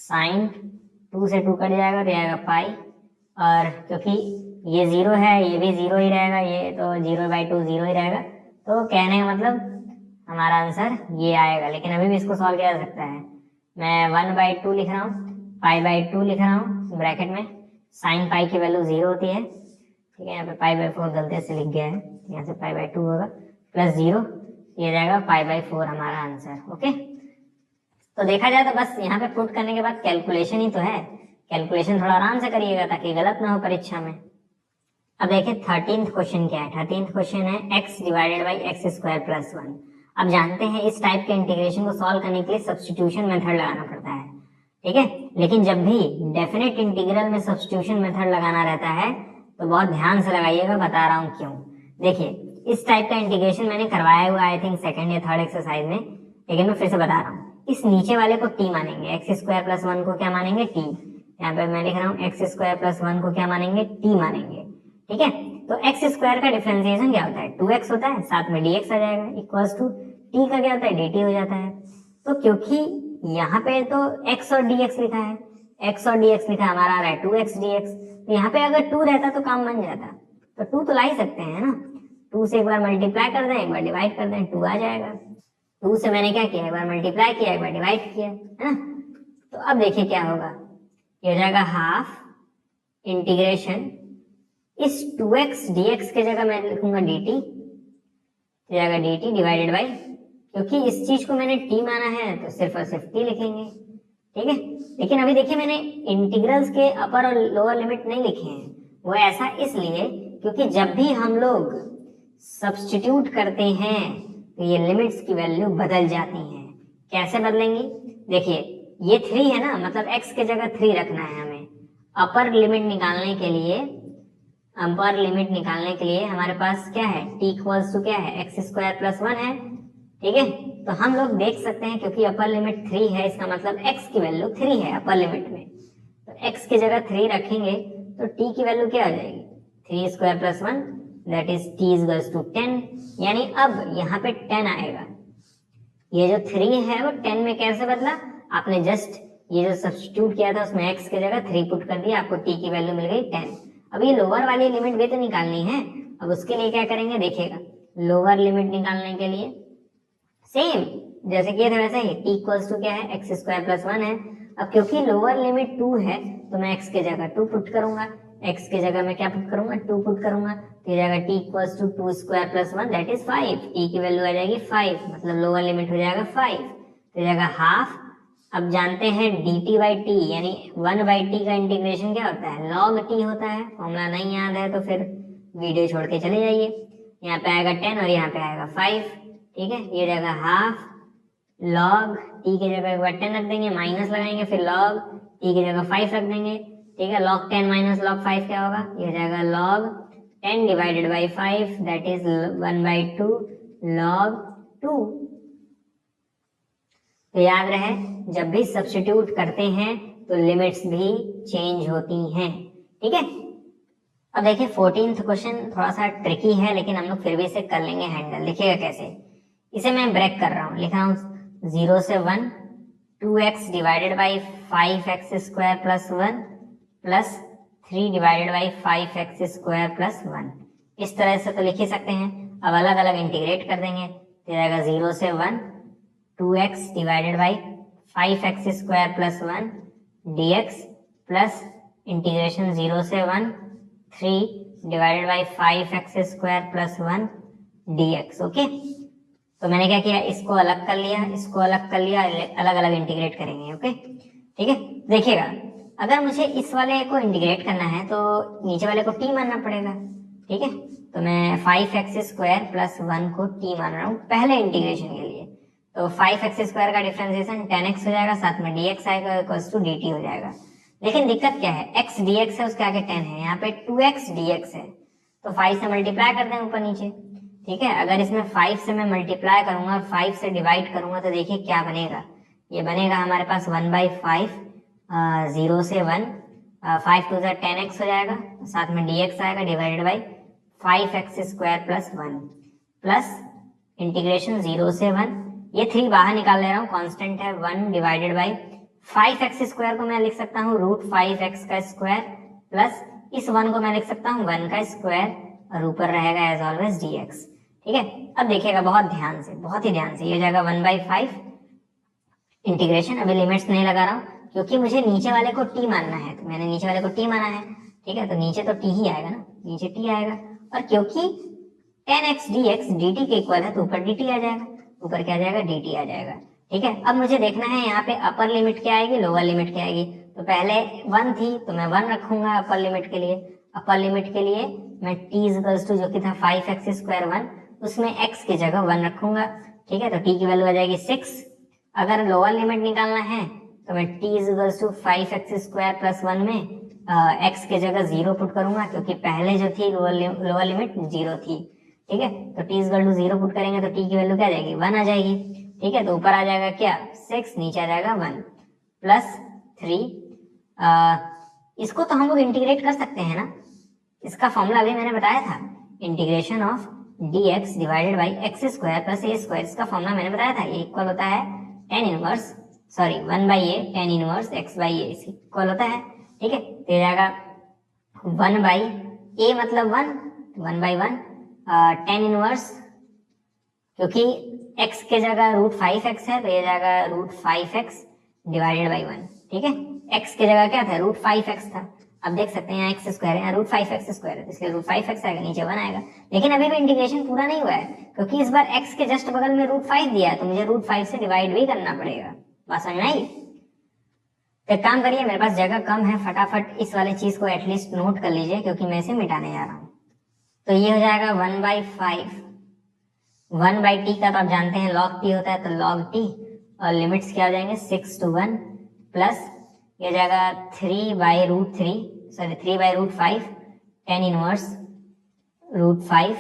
sin 2 से 2 कट जाएगा तो जाएगा पाई, और क्योंकि ये 0 है ये भी 0 ही रहेगा, ये तो 0/2 0 ही रहेगा, तो कहने का मतलब हमारा आंसर ये आएगा। लेकिन अभी भी इसको सॉल्व किया जा सकता है। मैं 1/2 लिख रहा हूँ, π/2 लिख रहा हूँ ब्रैकेट में, sin पाई की वैल्यू 0 होती है, ठीक है। यहाँ पे π/4 गलती से लिख गया है, यहाँ से π/2 होगा प्लस 0, ये जाएगा π/4 हमारा आंसर, ओके। तो देखा जाए तो बस यहाँ पे पुट करने के बाद कैलकुलेशन ही तो है, कैलकुलेशन थोड़ा आराम से करिएगा ताकि गलत ना हो परीक्षा में। अब देखिए 13th क्वेश्चन क्या है, 13th क्वेश्चन है x divided by x square plus 1। अब जानते हैं इस टाइप के इंटीग्रेशन को सॉल्व करने के लिए सब्स्टिट्यूशन मेथड लगाना पड़ता है, ठीक है। लेकिन जब भी डेफिनेट इंटीग्रल में सब्स्टिट्यूशन मेथड लगाना रहता है तो बहुत ध्यान से लगाइएगा, बता रहा हूँ क्यों। देखिए इस टाइप का इंटीग्रेशन मैंने करवाया हुआ आई थिंक सेकंड या थर्ड एक्सरसाइज में, लेकिन मैं फिर से बता रहा हूँ। इस नीचे वाले को t मानेंगे, एक्स स्क्वायर प्लस 1 को क्या मानेंगे t, यहाँ पे मैं लिख रहा हूँ एक्स स्क्वायर प्लस 1 को क्या मानेंगे t मानेंगे, ठीक है। तो एक्स स्क्वायर का डिफरेंशिएशन क्या होता है 2x होता है, साथ में dx आ जाएगा, इक्वल्स टू t का क्या होता है dt हो जाता है। तो क्योंकि यहाँ पे तो x और dx लिखा है, x और dx लिखा है, हमारा आ रहा है 2x dx, तो यहाँ पे अगर 2 रहता तो काम बन जाता, तो 2 तो ला ही सकते हैं ना। 2 से एक बार मल्टीप्लाई कर दें, एक बार डिवाइड कर दें, 2 आ जाएगा। 2 से मैंने क्या किया, एक बार मल्टीप्लाई किया, एक बार डिवाइड किया, है ना। तो अब देखिए क्या होगा, ये हो जाएगा हाफ इंटीग्रेशन इस 2x dx के जगह मैं लिखूंगा dt, हो जाएगा dt डिवाइडेड बाई, क्योंकि इस चीज को मैंने t माना है तो सिर्फ और सिर्फ t लिखेंगे, ठीक है। लेकिन अभी देखिए मैंने इंटीग्रल्स के अपर और लोअर लिमिट नहीं लिखे हैं, वो ऐसा इसलिए क्योंकि जब भी हम लोग सब्स्टिट्यूट करते हैं तो ये लिमिट्स की वैल्यू बदल जाती हैं। कैसे बदलेंगी, देखिए ये 3 है ना, मतलब x के जगह 3 रखना है हमें। अपर लिमिट निकालने के लिए हमारे पास क्या है, t इक्वल्स टू क्या है, x स्क्वायर प्लस 1 है, ठीक है। तो हम लोग देख सकते हैं क्योंकि अपर लिमिट 3 है, इसका मतलब x की वैल्यू 3 है अपर लिमिट में, तो x की जगह 3 रखेंगे तो t की वैल्यू क्या हो जाएगी, 3 square plus 1 that is t equals to 10, यानी अब यहाँ पे 10 आएगा। ये जो 3 है वो 10 में कैसे बदला, आपने जस्ट ये जो सब्स्टिट्यूट किया था उसमें x की जगह 3 पुट कर दिया, आपको t की वैल्यू मिल गई 10। अब ये लोअर वाली लिमिट भी तो निकालनी है, अब उसके लिए क्या करेंगे, देखिएगा लोअर लिमिट निकालने के लिए सेम जैसे किए थे वैसे ही, t इक्वल्स टू क्या है, x स्क्वायर प्लस 1 है। अब क्योंकि लोअर लिमिट 2 है तो मैं x की जगह 2 पुट करूंगा, x की जगह मैं क्या पुट करूंगा, 2 पुट करूंगा, तो ये जाएगा t equals to 2 square plus 1 that is 5, t की वैल्यू आ जाएगी 5, मतलब लोअर लिमिट हो जाएगा 5, तो जाएगा हाफ। अब जानते हैं dt बाई t यानी 1 बाई t का इंटीग्रेशन क्या होता है, log t होता है। फॉर्मूला नहीं याद है तो फिर वीडियो छोड़ के चले जाइए, यहाँ पे आएगा 10 और यहाँ पे आएगा 5, ठीक है। ये जाएगा हाफ log t की जगह एक बार 10 रख देंगे, माइनस लगाएंगे, फिर log t की जगह 5 रख देंगे, ठीक है। log 10 माइनस log 5 क्या होगा, ये हो जाएगा log 10 divided by 5 that is 1 by 2 log 2। तो याद रहे जब भी सब्स्टिट्यूट करते हैं तो लिमिट्स भी चेंज होती हैं, ठीक है। अब देखिए 14th क्वेश्चन थोड़ा सा ट्रिकी है, लेकिन हम लोग फिर भी इसे कर लेंगे हैंडल। देखिएगा कैसे, इसे मैं ब्रेक कर रहा हूँ, लिख रहा हूँ 0 से 1 2x divided by 5x square plus 1 plus 3 divided by 5x square plus 1, इस तरह से तो लिख ही सकते हैं। अब अलग अलग इंटीग्रेट कर देंगे, तो जाएगा 0 से 1 2x divided by 5x square plus 1 dx plus integration 0 से 1 3 divided by 5x square plus 1 dx, okay. तो मैंने क्या किया, इसको अलग कर लिया, इसको अलग कर लिया, अलग अलग इंटीग्रेट करेंगे, ओके, ठीक है। देखिएगा अगर मुझे इस वाले को इंटीग्रेट करना है तो नीचे वाले को t मानना पड़ेगा, ठीक है। तो मैं 5x स्क्वायर प्लस 1 को t मान रहा हूँ पहले इंटीग्रेशन के लिए, तो 5x स्क्वायर का डिफरेंशिएशन 10x हो जाएगा, साथ में dx आएगा इक्वल्स टू dt हो जाएगा। लेकिन दिक्कत क्या है, x dx है उसके आगे 10 है, यहाँ पे 2x dx है, तो 5 से मल्टीप्लाई कर दें ऊपर नीचे, ठीक है। अगर इसमें 5 से मैं मल्टीप्लाई करूंगा और 5 से डिवाइड करूंगा तो देखिए क्या बनेगा, ये बनेगा हमारे पास 1 बाई 5 0 से 1 5 टू 10x हो जाएगा, साथ में dx आएगा divided by 5x square plus 1 plus integration 0 से 1, ये 3 बाहर निकाल ले रहा हूँ, कांस्टेंट है 1 डिवाइडेड बाई 5x स्क्वायर को मैं लिख सकता हूँ रूट 5x का स्क्वायर प्लस इस 1 को मैं लिख सकता हूँ 1 का स्क्वायर और ऊपर रहेगा एज ऑलवेज dx, ठीक है। अब देखिएगा बहुत ध्यान से, बहुत ही ध्यान से, ये हो जाएगा 1 बाई 5 इंटीग्रेशन, अभी लिमिट्स नहीं लगा रहा हूँ क्योंकि मुझे नीचे वाले को t मानना है, तो मैंने नीचे वाले को t माना है, ठीक है। तो नीचे तो t ही आएगा ना, नीचे t आएगा, और क्योंकि 10x dx dt के इक्वल है तो ऊपर dt आ जाएगा, ऊपर क्या आ जाएगा, dt आ जाएगा, ठीक है। अब मुझे देखना है यहाँ पे अपर लिमिट क्या आएगी, लोअर लिमिट क्या आएगी, तो पहले 1 थी तो मैं 1 रखूंगा अपर लिमिट के लिए। अपर लिमिट के लिए मैं t इक्वल्स टू जो कि था 5x स्क्वायर 1, उसमें x की जगह 1 रखूंगा, ठीक है। तो t की वैल्यू आ जाएगी 6। अगर लोअर लिमिट निकालना है तो मैं t equals to 5x square plus 1 में x की जगह 0 पुट करूंगा, क्योंकि पहले जो थी लोअर लिमिट 0 थी, ठीक है। तो t इक्वल टू 0 पुट करेंगे तो t की वैल्यू क्या आ जाएगी, 1 आ जाएगी, ठीक है। तो ऊपर आ जाएगा क्या, 6, नीचे आ जाएगा 1 प्लस 3, इसको तो हम लोग इंटीग्रेट कर सकते हैं ना, इसका फॉर्मूला अभी मैंने बताया था, integration of dx divided by x square plus a square, इसका फॉर्मूला मैंने बताया था, ये इक्वल होता है 1 by a tan inverse x by a, इसकी इक्वल होता है, ठीक है। तो जाएगा 1 बाई ए मतलब 1 बाई 1 टेन इनवर्स, क्योंकि x के जगह √5x है तो ये जाएगा √5x डिवाइडेड बाई 1। ठीक है, x की जगह क्या था, √5x था। अब देख सकते हैं यहाँ x स्क्वायर है, यहाँ √5x स्क्वायर है, तो इसलिए √5x आएगा, नीचे 1 आएगा। लेकिन अभी भी इंटीग्रेशन पूरा नहीं हुआ है, क्योंकि इस बार x के जस्ट बगल में √5 दिया है, तो मुझे √5 से डिवाइड भी करना पड़ेगा। बात समझ में आई? तो एक काम करिए, मेरे पास जगह कम है, फटाफट इस वाले चीज को एटलीस्ट नोट कर लीजिए, क्योंकि मैं इसे मिटाने जा रहा हूँ। तो ये हो जाएगा 1/5, 1/t का तो आप जानते हैं log t होता है, तो log t, और लिमिट्स क्या हो जाएंगे 6 to 1 प्लस ये हो जाएगा 3/√5 10 इनवर्स √5।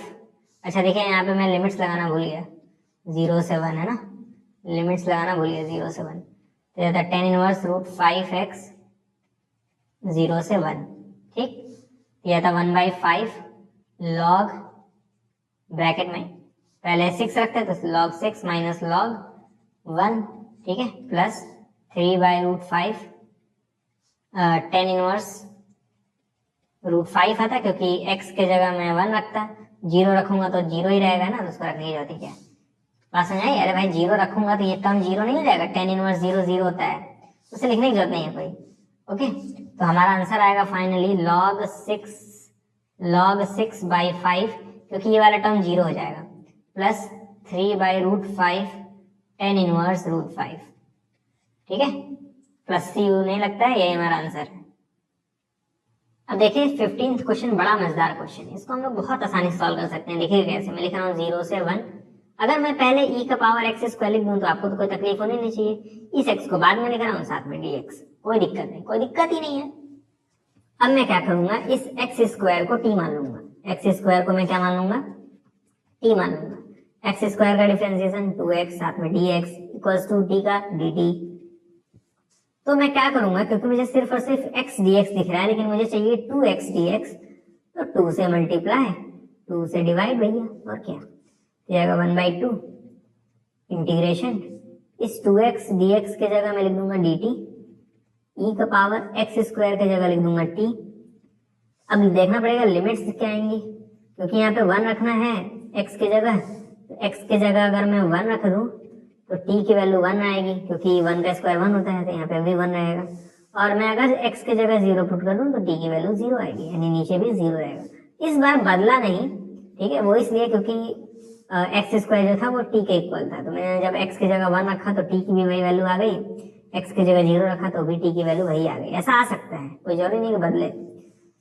अच्छा देखिए यहाँ पे मैं लिमिट्स लगाना भूल गया, 0 से 1 है ना, लिमिट्स लगाना भूल गया 0 से 1, तो जाता है 10 इनवर्स √5x 0 से 1। ठीक, ये था 1/5 log ब्रैकेट में पहले 6 रखते हैं तो log 6 माइनस log 1, ठीक है, प्लस 3/√5 10 इनवर्स √5 आता, क्योंकि x के जगह मैं 1 रखता, 0 रखूंगा तो 0 ही रहेगा ना, तो उसको रखने की जरूरत है क्या? बात समझ आई? अरे भाई 0 रखूंगा तो ये टर्म 0 नहीं हो जाएगा, 10 इनवर्स 0 0 होता है, उसे लिखने की जरूरत नहीं है कोई। ओके, तो हमारा आंसर आएगा फाइनली log 6/5, क्योंकि ये वाला टर्म 0 हो जाएगा, प्लस 3/√5 10 इनवर्स √5। ठीक है, प्लस सी नहीं लगता है, यही हमारा आंसर है। अब देखिए 15th क्वेश्चन बड़ा मजेदार क्वेश्चन है, इसको हम लोग बहुत आसानी से सॉल्व कर सकते हैं। देखिए कैसे, मैं लिख रहा हूँ 0 से 1, अगर मैं पहले e का पावर x स्क्वायर लिख दूं तो आपको तो कोई तकलीफ होनी नहीं चाहिए, इस x को बाद में लिख रहा हूँ, साथ में dx, कोई दिक्कत नहीं, कोई दिक्कत ही नहीं है। अब मैं क्या करूंगा, इस x स्क्वायर को t मान लूंगा, x स्क्वायर को मैं क्या मान लूंगा, t मान लूंगा। x स्क्वायर का डिफरेंशिएशन 2x, साथ में dx इक्वल्स टू t का dt। तो मैं क्या करूंगा, क्योंकि मुझे सिर्फ और सिर्फ x dx दिख रहा है, लेकिन मुझे चाहिए 2x dx, तो 2 से मल्टीप्लाई, 2 से डिवाइड भैया, और क्या जाएगा 1/2 इंटीग्रेशन इस 2x dx के जगह मैं लिख दूंगा dt, e का पावर x स्क्वायर के जगह लिख दूंगा t। अब देखना पड़ेगा लिमिट्स क्या आएंगी, क्योंकि यहाँ पे 1 रखना है x के जगह, तो x के जगह अगर मैं 1 रख दूं तो t की वैल्यू 1 आएगी, क्योंकि 1 का स्क्वायर 1 होता है, तो यहाँ पे भी 1 रहेगा। और मैं अगर x के जगह 0 पुट कर दूं तो t की वैल्यू 0 आएगी, यानी नीचे भी 0 रहेगा। इस बार बदला नहीं, ठीक है, वो इसलिए क्योंकि एक्स स्क्वायर जो था वो t के इक्वल था, तो मैंने जब x की जगह 1 रखा तो t की भी वही वैल्यू आ गई, x की जगह 0 रखा तो भी t की वैल्यू वही आ गई। ऐसा आ सकता है, कोई जरूरी नहीं कि बदले।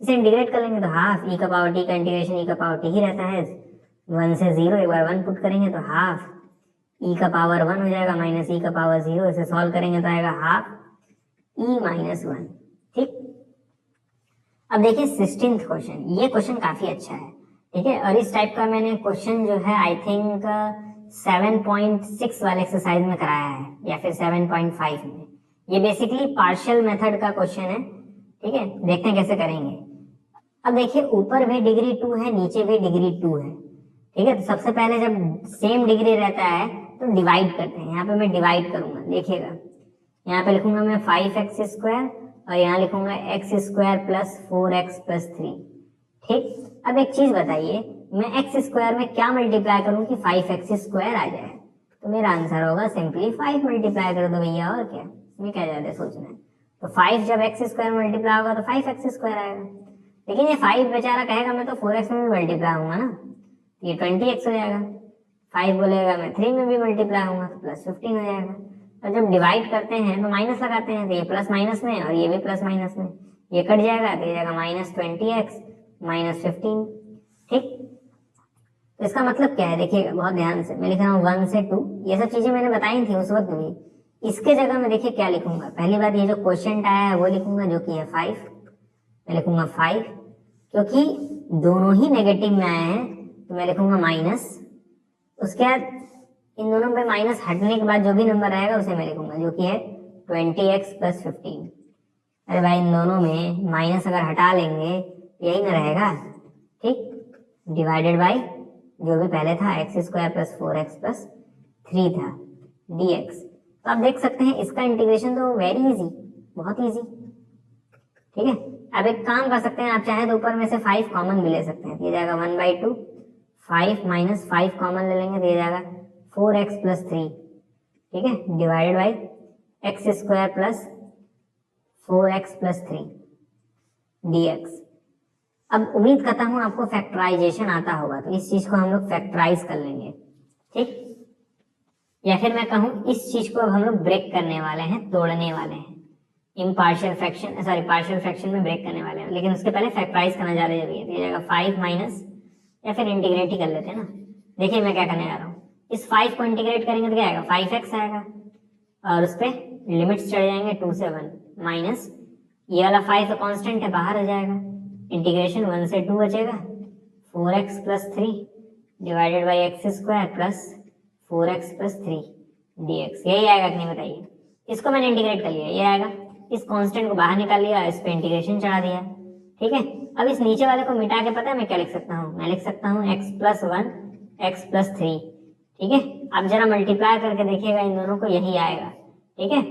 इसे इंटीग्रेट कर लेंगे तो हाफ e का पावर t का इंटीग्रेशन e का पावर t ही रहता है, 1 से 0, एक बार 1 पुट करेंगे तो हाफ e का पावर 1 हो जाएगा माइनस e का पावर 0, इसे सॉल्व करेंगे तो आएगा हाफ e माइनस 1। ठीक, अब देखिए 16th क्वेश्चन, ये क्वेश्चन काफी अच्छा है, ठीक है, और इस टाइप का मैंने क्वेश्चन जो है आई थिंक 7.6 वाले एक्सरसाइज में कराया है, या फिर 7.5 में। ये बेसिकली पार्शियल मेथड का क्वेश्चन है, ठीक है, देखते हैं कैसे करेंगे। अब देखिए ऊपर भी डिग्री 2 है, नीचे भी डिग्री 2 है, ठीक है, तो सबसे पहले जब सेम डिग्री रहता है तो डिवाइड करते हैं। यहाँ पे मैं डिवाइड करूंगा, देखिएगा यहाँ पे लिखूंगा मैं 5x स्क्वायर, और यहाँ लिखूंगा x square plus 4x plus 3। ठीक, अब एक चीज बताइए, मैं x स्क्वायर में क्या मल्टीप्लाई करूं कि 5x स्क्वायर आ जाए, तो मेरा आंसर होगा सिंपली 5 मल्टीप्लाई कर दो भैया, और क्या, इसमें क्या ज्यादा सोचना है। तो 5 जब x स्क्वायर मल्टीप्लाई होगा तो 5x स्क्वायर आएगा, लेकिन ये 5 बेचारा कहेगा मैं तो 4x में भी मल्टीप्लाई होऊंगा ना, ये 20x हो जाएगा। 5 बोलेगा मैं 3 में भी मल्टीप्लाई होऊंगा तो प्लस 15 हो जाएगा। और जब डिवाइड करते हैं तो माइनस लगाते हैं, तो ये प्लस माइनस में और ये भी प्लस माइनस में, ये कट जाएगा तो ये जाएगा -20x -15। ठीक, तो इसका मतलब क्या है, देखिएगा बहुत ध्यान से, मैं लिख रहा हूँ 1 से 2, ये सब चीजें मैंने बताई थी उस वक्त भी। इसके जगह में देखिए क्या लिखूंगा, पहली बात ये जो क्वेश्चन आया है वो लिखूंगा, जो कि है 5, मैं लिखूंगा 5, क्योंकि दोनों ही नेगेटिव में आए हैं तो मैं लिखूंगा माइनस, उसके बाद इन दोनों पे माइनस हटने के बाद जो भी नंबर आएगा उसे मैं लिखूंगा, जो कि है 20x प्लस 15। अरे भाई इन दोनों में माइनस अगर हटा लेंगे यही ना रहेगा, ठीक, डिवाइडेड बाई जो भी पहले था x square plus 4x plus 3 था dx। तो आप देख सकते हैं इसका इंटीग्रेशन तो वेरी इजी, बहुत इजी, ठीक है। अब एक काम कर सकते हैं, आप चाहे तो ऊपर में से 5 कॉमन भी ले सकते हैं, ये जाएगा 1/2 5 माइनस 5 कॉमन ले लेंगे तो ये जाएगा 4x प्लस 3, ठीक है, divided by x square plus 4x plus 3 dx। अब उम्मीद करता हूं आपको फैक्टराइजेशन आता होगा, तो इस चीज को हम लोग फैक्टराइज कर लेंगे, ठीक, या फिर मैं कहूं इस चीज को अब हम लोग ब्रेक करने वाले हैं, तोड़ने वाले हैं, impartial fraction sorry partial fraction में ब्रेक करने वाले हैं, लेकिन उसके पहले फैक्टराइज करना ज्यादा जरूरी है। तो ये जाएगा 5 माइनस, या फिर इंटीग्रेट ही कर लेते हैं ना। देखिए मैं क्या करने जा रहा हूँ, इस 5 को इंटीग्रेट करेंगे तो क्या आएगा, 5x आएगा, और उस पर लिमिट्स चढ़ जाएंगे 2 से 1, माइनस ये वाला 5 तो कांस्टेंट है, बाहर हो जाएगा, इंटीग्रेशन 1 से 2 बचेगा, 4x plus 3 divided by x square plus 4x plus 3 dx। यही आएगा कि नहीं बताइए। इसको मैंने इंटीग्रेट कर लिया, ये आएगा, इस कांस्टेंट को बाहर निकाल लिया, इस पे इंटीग्रेशन चढ़ा दिया, ठीक है। अब इस नीचे वाले को मिटा के पता है मैं क्या लिख सकता हूँ, मैं लिख सकता हूँ x प्लस 1 x प्लस 3, ठीक है। अब जरा मल्टीप्लाई करके देखिएगा इन दोनों को, यही आएगा, ठीक है।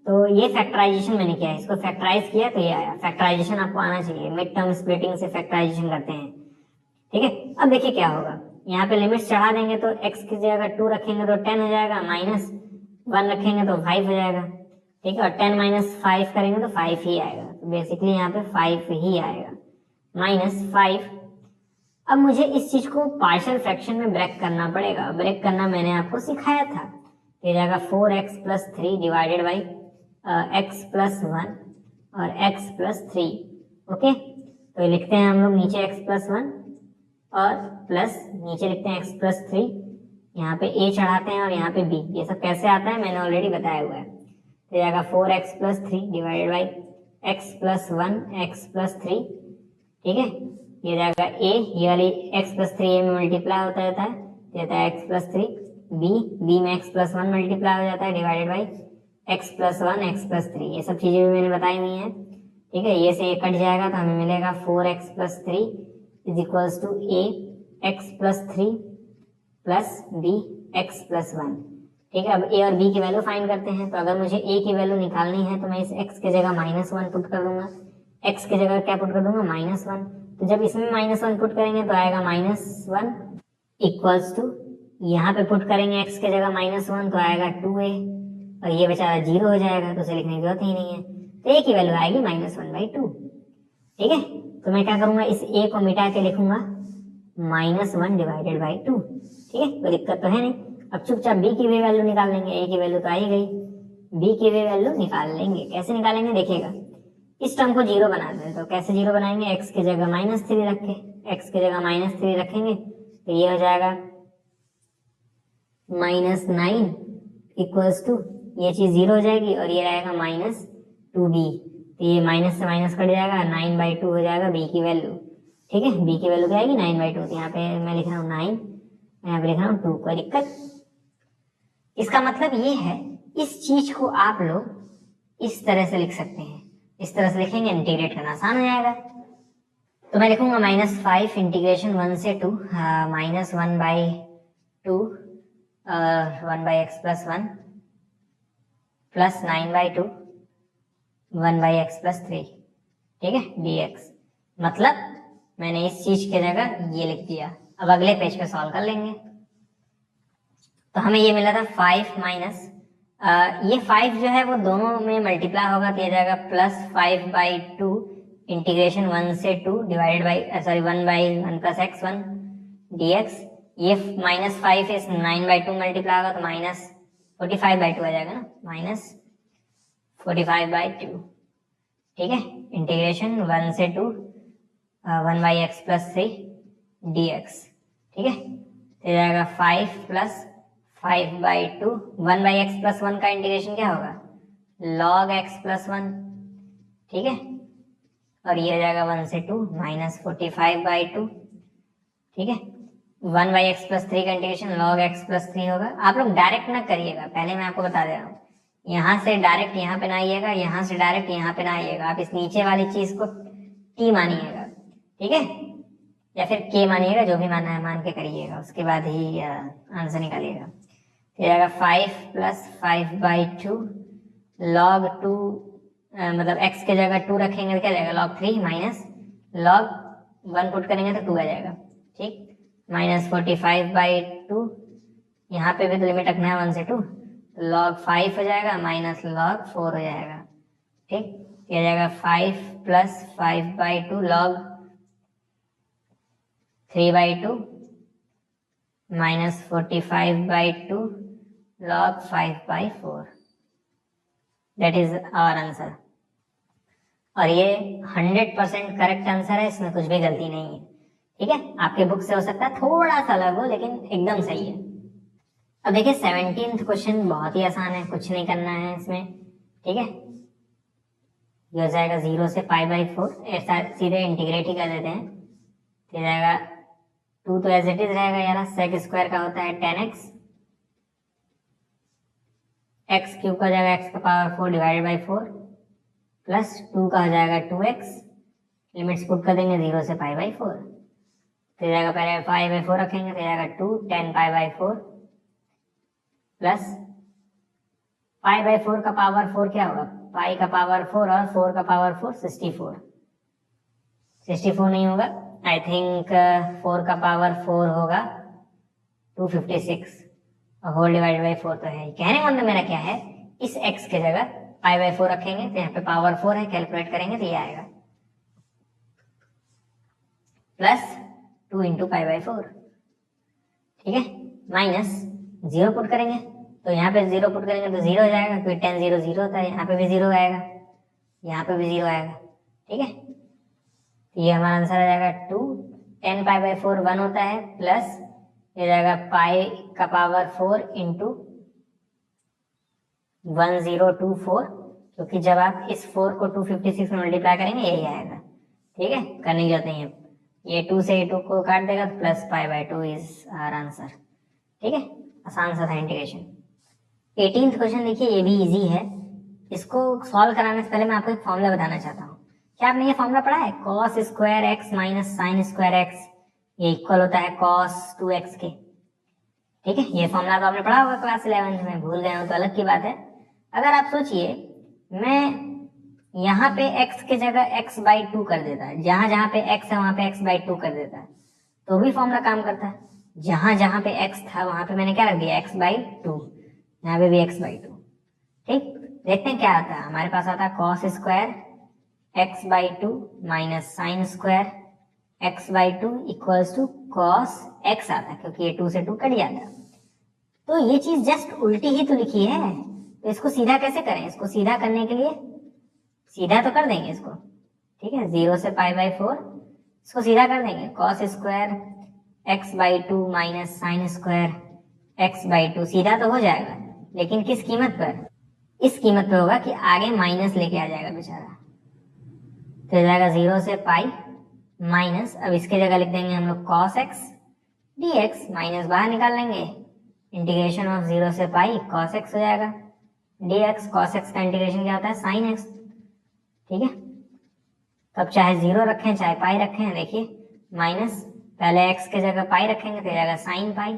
तो ये फैक्टराइजेशन मैंने किया है, इसको फैक्टराइज किया तो ये आया। फैक्टराइजेशन आपको आना चाहिए, मिड टर्म स्प्लिटिंग से फैक्टराइजेशन करते हैं, ठीक है। अब देखिए क्या होगा, यहाँ पे लिमिट्स चढ़ा देंगे तो x की जगह 2 रखेंगे तो 10 हो जाएगा, माइनस 1 रखेंगे तो 5 हो जाएगा, ठीक है, और 10 माइनस 5 करेंगे तो 5 ही आएगा, तो बेसिकली यहाँ पे 5 ही आएगा, माइनस 5। अब मुझे इस चीज को पार्शियल फ्रैक्शन में ब्रेक करना पड़ेगा, ब्रेक करना मैंने आपको सिखाया था। ये जाएगा 4x plus 3 divided by x प्लस 1 और x प्लस 3, ओके। तो लिखते हैं हम लोग नीचे x प्लस 1 और प्लस नीचे लिखते हैं x प्लस 3, यहाँ पे a चढ़ाते हैं और यहाँ पे b। ये सब कैसे आता है मैंने ऑलरेडी बताया हुआ है। तो जाएगा 4x plus 3 divided by x प्लस 1 x प्लस 3, ठीक है। ये जाएगा a, ये वाली x प्लस 3 a में मल्टीप्लाई होता रहता है, देता है x प्लस 3, b में x प्लस 1 मल्टीप्लाई हो जाता है डिवाइडेड बाई x प्लस 1 x प्लस 3। ये सब चीजें भी मैंने बताई हुई हैं, ठीक है। ये से ये कट जाएगा तो हमें मिलेगा 4x plus 3 is equals to a x plus 3 plus b x प्लस 1, ठीक है। अब a और b की वैल्यू फाइंड करते हैं। तो अगर मुझे a की वैल्यू निकालनी है तो मैं इस x की जगह -1 पुट कर दूंगा, x की जगह क्या पुट कर दूंगा, -1। तो जब इसमें -1 पुट करेंगे तो आएगा -1 इक्वल्स टू, यहाँ पे पुट करेंगे x की जगह -1 तो आएगा 2a, और ये बेचारा 0 हो जाएगा तो उसे लिखने की जरूरत ही नहीं है। तो a की वैल्यू आएगी -1/2, ठीक है। तो मैं क्या करूंगा, इस a को मिटा के लिखूंगा -1 डिवाइडेड बाई 2, ठीक है, कोई दिक्कत तो है नहीं। अब चुपचाप b की भी वैल्यू निकाल लेंगे, a की वैल्यू तो आ ही गई, b की भी वैल्यू निकाल लेंगे। कैसे निकालेंगे देखिएगा, इस टर्म को 0 बना दें, तो कैसे 0 बनाएंगे, x की जगह -3 रख के, x की जगह -3 रखेंगे तो ये हो जाएगा -9 इक्वल्स टू, ये चीज 0 हो जाएगी और ये रहेगा -2b, तो ये माइनस से माइनस कट जाएगा, 9/2 हो जाएगा b की वैल्यू, ठीक है। b की वैल्यू क्या आएगी 9/2, तो यहाँ पे मैं लिख रहा हूँ 9, यहाँ पे लिख रहा हूँ 2, कोई दिक्कत। इसका मतलब ये है, इस चीज को आप लोग इस तरह से लिख सकते हैं, इस तरह से लिखेंगे, इंटीग्रेट करना आसान हो जाएगा। तो मैं लिखूंगा -5 इंटीग्रेशन 1 से 2 -1/2 1/x plus 1 plus 9/2 1/x plus 3, ठीक है, dx। मतलब मैंने इस चीज की जगह ये लिख दिया। अब अगले पेज पे सॉल्व कर लेंगे। तो हमें ये मिला था 5 माइनस ये 5 जो है वो दोनों में मल्टीप्लाई होगा तो ये जाएगा +5/2 इंटीग्रेशन 1 से 2 divided by sorry 1/1 plus x1 dx। ये -5 इस 9/2 मल्टीप्लाई होगा तो -45/2 आ जाएगा ना, -45/2, ठीक है। इंटीग्रेशन 1 से 2 1/x प्लस 3 dx, ठीक है। तो जाएगा 5 प्लस 5/2 1/x प्लस 1 का इंटीग्रेशन क्या होगा, log x प्लस 1, ठीक है। और ये हो जाएगा 1 से 2 -45/2, ठीक है। 1/x प्लस 3 का इंटीग्रेशन log x प्लस 3 होगा। आप लोग डायरेक्ट ना करिएगा, पहले मैं आपको बता दे रहा हूँ, यहाँ से डायरेक्ट यहाँ पे ना आइएगा, यहाँ से डायरेक्ट यहाँ पे ना आइएगा। आप इस नीचे वाली चीज को t मानिएगा, ठीक है, या फिर k मानिएगा, जो भी मानना है मान के करिएगा, उसके बाद ही आंसर निकालिएगा। तो जाएगा 5 प्लस 5/2 log 2 मतलब x के जगह 2 रखेंगे तो क्या जाएगा log 3 माइनस log 1 पुट करेंगे तो 2 आ जाएगा, ठीक। माइनस 45/2, यहाँ पे भी तो लिमिट रखना है 1 से 2, तो log 5 हो जाएगा माइनस log 4 हो जाएगा। ठीक, ये हो जाएगा 5 plus 5/2 log 3/2 minus 45/2 log 5/4। That is our answer. और ये 100% करेक्ट आंसर है, इसमें कुछ भी गलती नहीं है। ठीक है, आपके बुक से हो सकता है थोड़ा सा अलग हो, लेकिन एकदम सही है। अब देखिए 17th क्वेश्चन बहुत ही आसान है, कुछ नहीं करना है इसमें। ठीक है, ये हो जाएगा 0 से π/4, ऐसा सीधे इंटीग्रेट ही कर देते हैं। तो जाएगा 2 तो एज इट इज रहेगा यार, सेक स्क्वायर का होता है 10x, एक्स क्यूब का हो जाएगा x⁴ डिवाइडेड बाई 4 प्लस 2 का हो जाएगा 2x, लिमिट्स पुट कर देंगे 0 से π/4। तो जाएगा पहले π/4 रखेंगे, तो जाएगा 2 10 π/4 प्लस π/4 का पावर 4 क्या होगा, पाई का पावर 4 और 4 का पावर 4 64। 64 नहीं होगा, आई थिंक 4 का पावर 4 होगा 256 और होल डिवाइडेड बाई 4 तो है। कहने का मतलब मेरा क्या है, इस x के जगह π/4 रखेंगे तो यहाँ पे पावर 4 है, कैलकुलेट करेंगे तो ये आएगा प्लस 2 इंटू π/4। ठीक है, माइनस 0 पुट करेंगे, तो यहाँ पे 0 पुट करेंगे तो 0 हो जाएगा, क्योंकि 10 0 0 होता है, यहाँ पे भी 0 आएगा, यहाँ पे भी 0 आएगा। ठीक है, तो ये हमारा आंसर आ जाएगा 2 10 π/4 1 होता है, प्लस ये जाएगा पाई का पावर 4 इंटू 1024, क्योंकि जब आप इस 4 को 256 में मल्टीप्लाई करेंगे यही आएगा। ठीक है, करने की जरूरत नहीं है, ये 2 से 2 को काट देगा तो प्लस π/2 इज आवर आंसर। ठीक है, आसान सा था इंटीग्रेशन। 18th क्वेश्चन देखिए, ये भी इजी है। इसको सॉल्व कराने से पहले मैं आपको एक फॉर्मूला बताना चाहता हूँ। क्या आपने ये फॉर्मूला पढ़ा है, cos square x minus sine square x, ये इक्वल होता है cos 2x के। ठीक है, ये फॉर्मूला तो आपने पढ़ा होगा क्लास 11 में, भूल गए हो तो अलग की बात है। अगर आप सोचिए मैं यहाँ पे x के जगह x/2 कर देता है, जहां जहां पे x है वहां पे x/2 कर देता है, तो भी फॉर्मूला काम करता है। जहां जहां पे x था वहां पे मैंने क्या रख दिया, x/2, यहाँ पे भी x/2। ठीक, देखते हैं क्या आता है। हमारे पास आता है cos square x/2 minus sine square x/2 equals to cos x आता है, क्योंकि ये 2 से 2 कट जाता है। तो ये चीज जस्ट उल्टी ही तो लिखी है, तो इसको सीधा कैसे करें, इसको सीधा करने के लिए सीधा तो कर देंगे इसको। ठीक है, 0 से π/4 इसको सीधा कर देंगे, cos square x/2 minus sine square x/2 सीधा तो हो जाएगा, लेकिन किस कीमत पर, इस कीमत पे होगा कि आगे माइनस लेके आ जाएगा बेचारा। तो हो जाएगा 0 से पाई माइनस, अब इसके जगह लिख देंगे हम लोग cos x dx, माइनस बाहर निकाल लेंगे, इंटीग्रेशन ऑफ 0 से पाई cos x हो जाएगा dx। cos x का इंटीग्रेशन क्या होता है, sin x। ठीक है, तब चाहे 0 रखें चाहे पाई रखें, देखिए माइनस, पहले x के जगह पाई रखेंगे तो जाएगा sin पाई,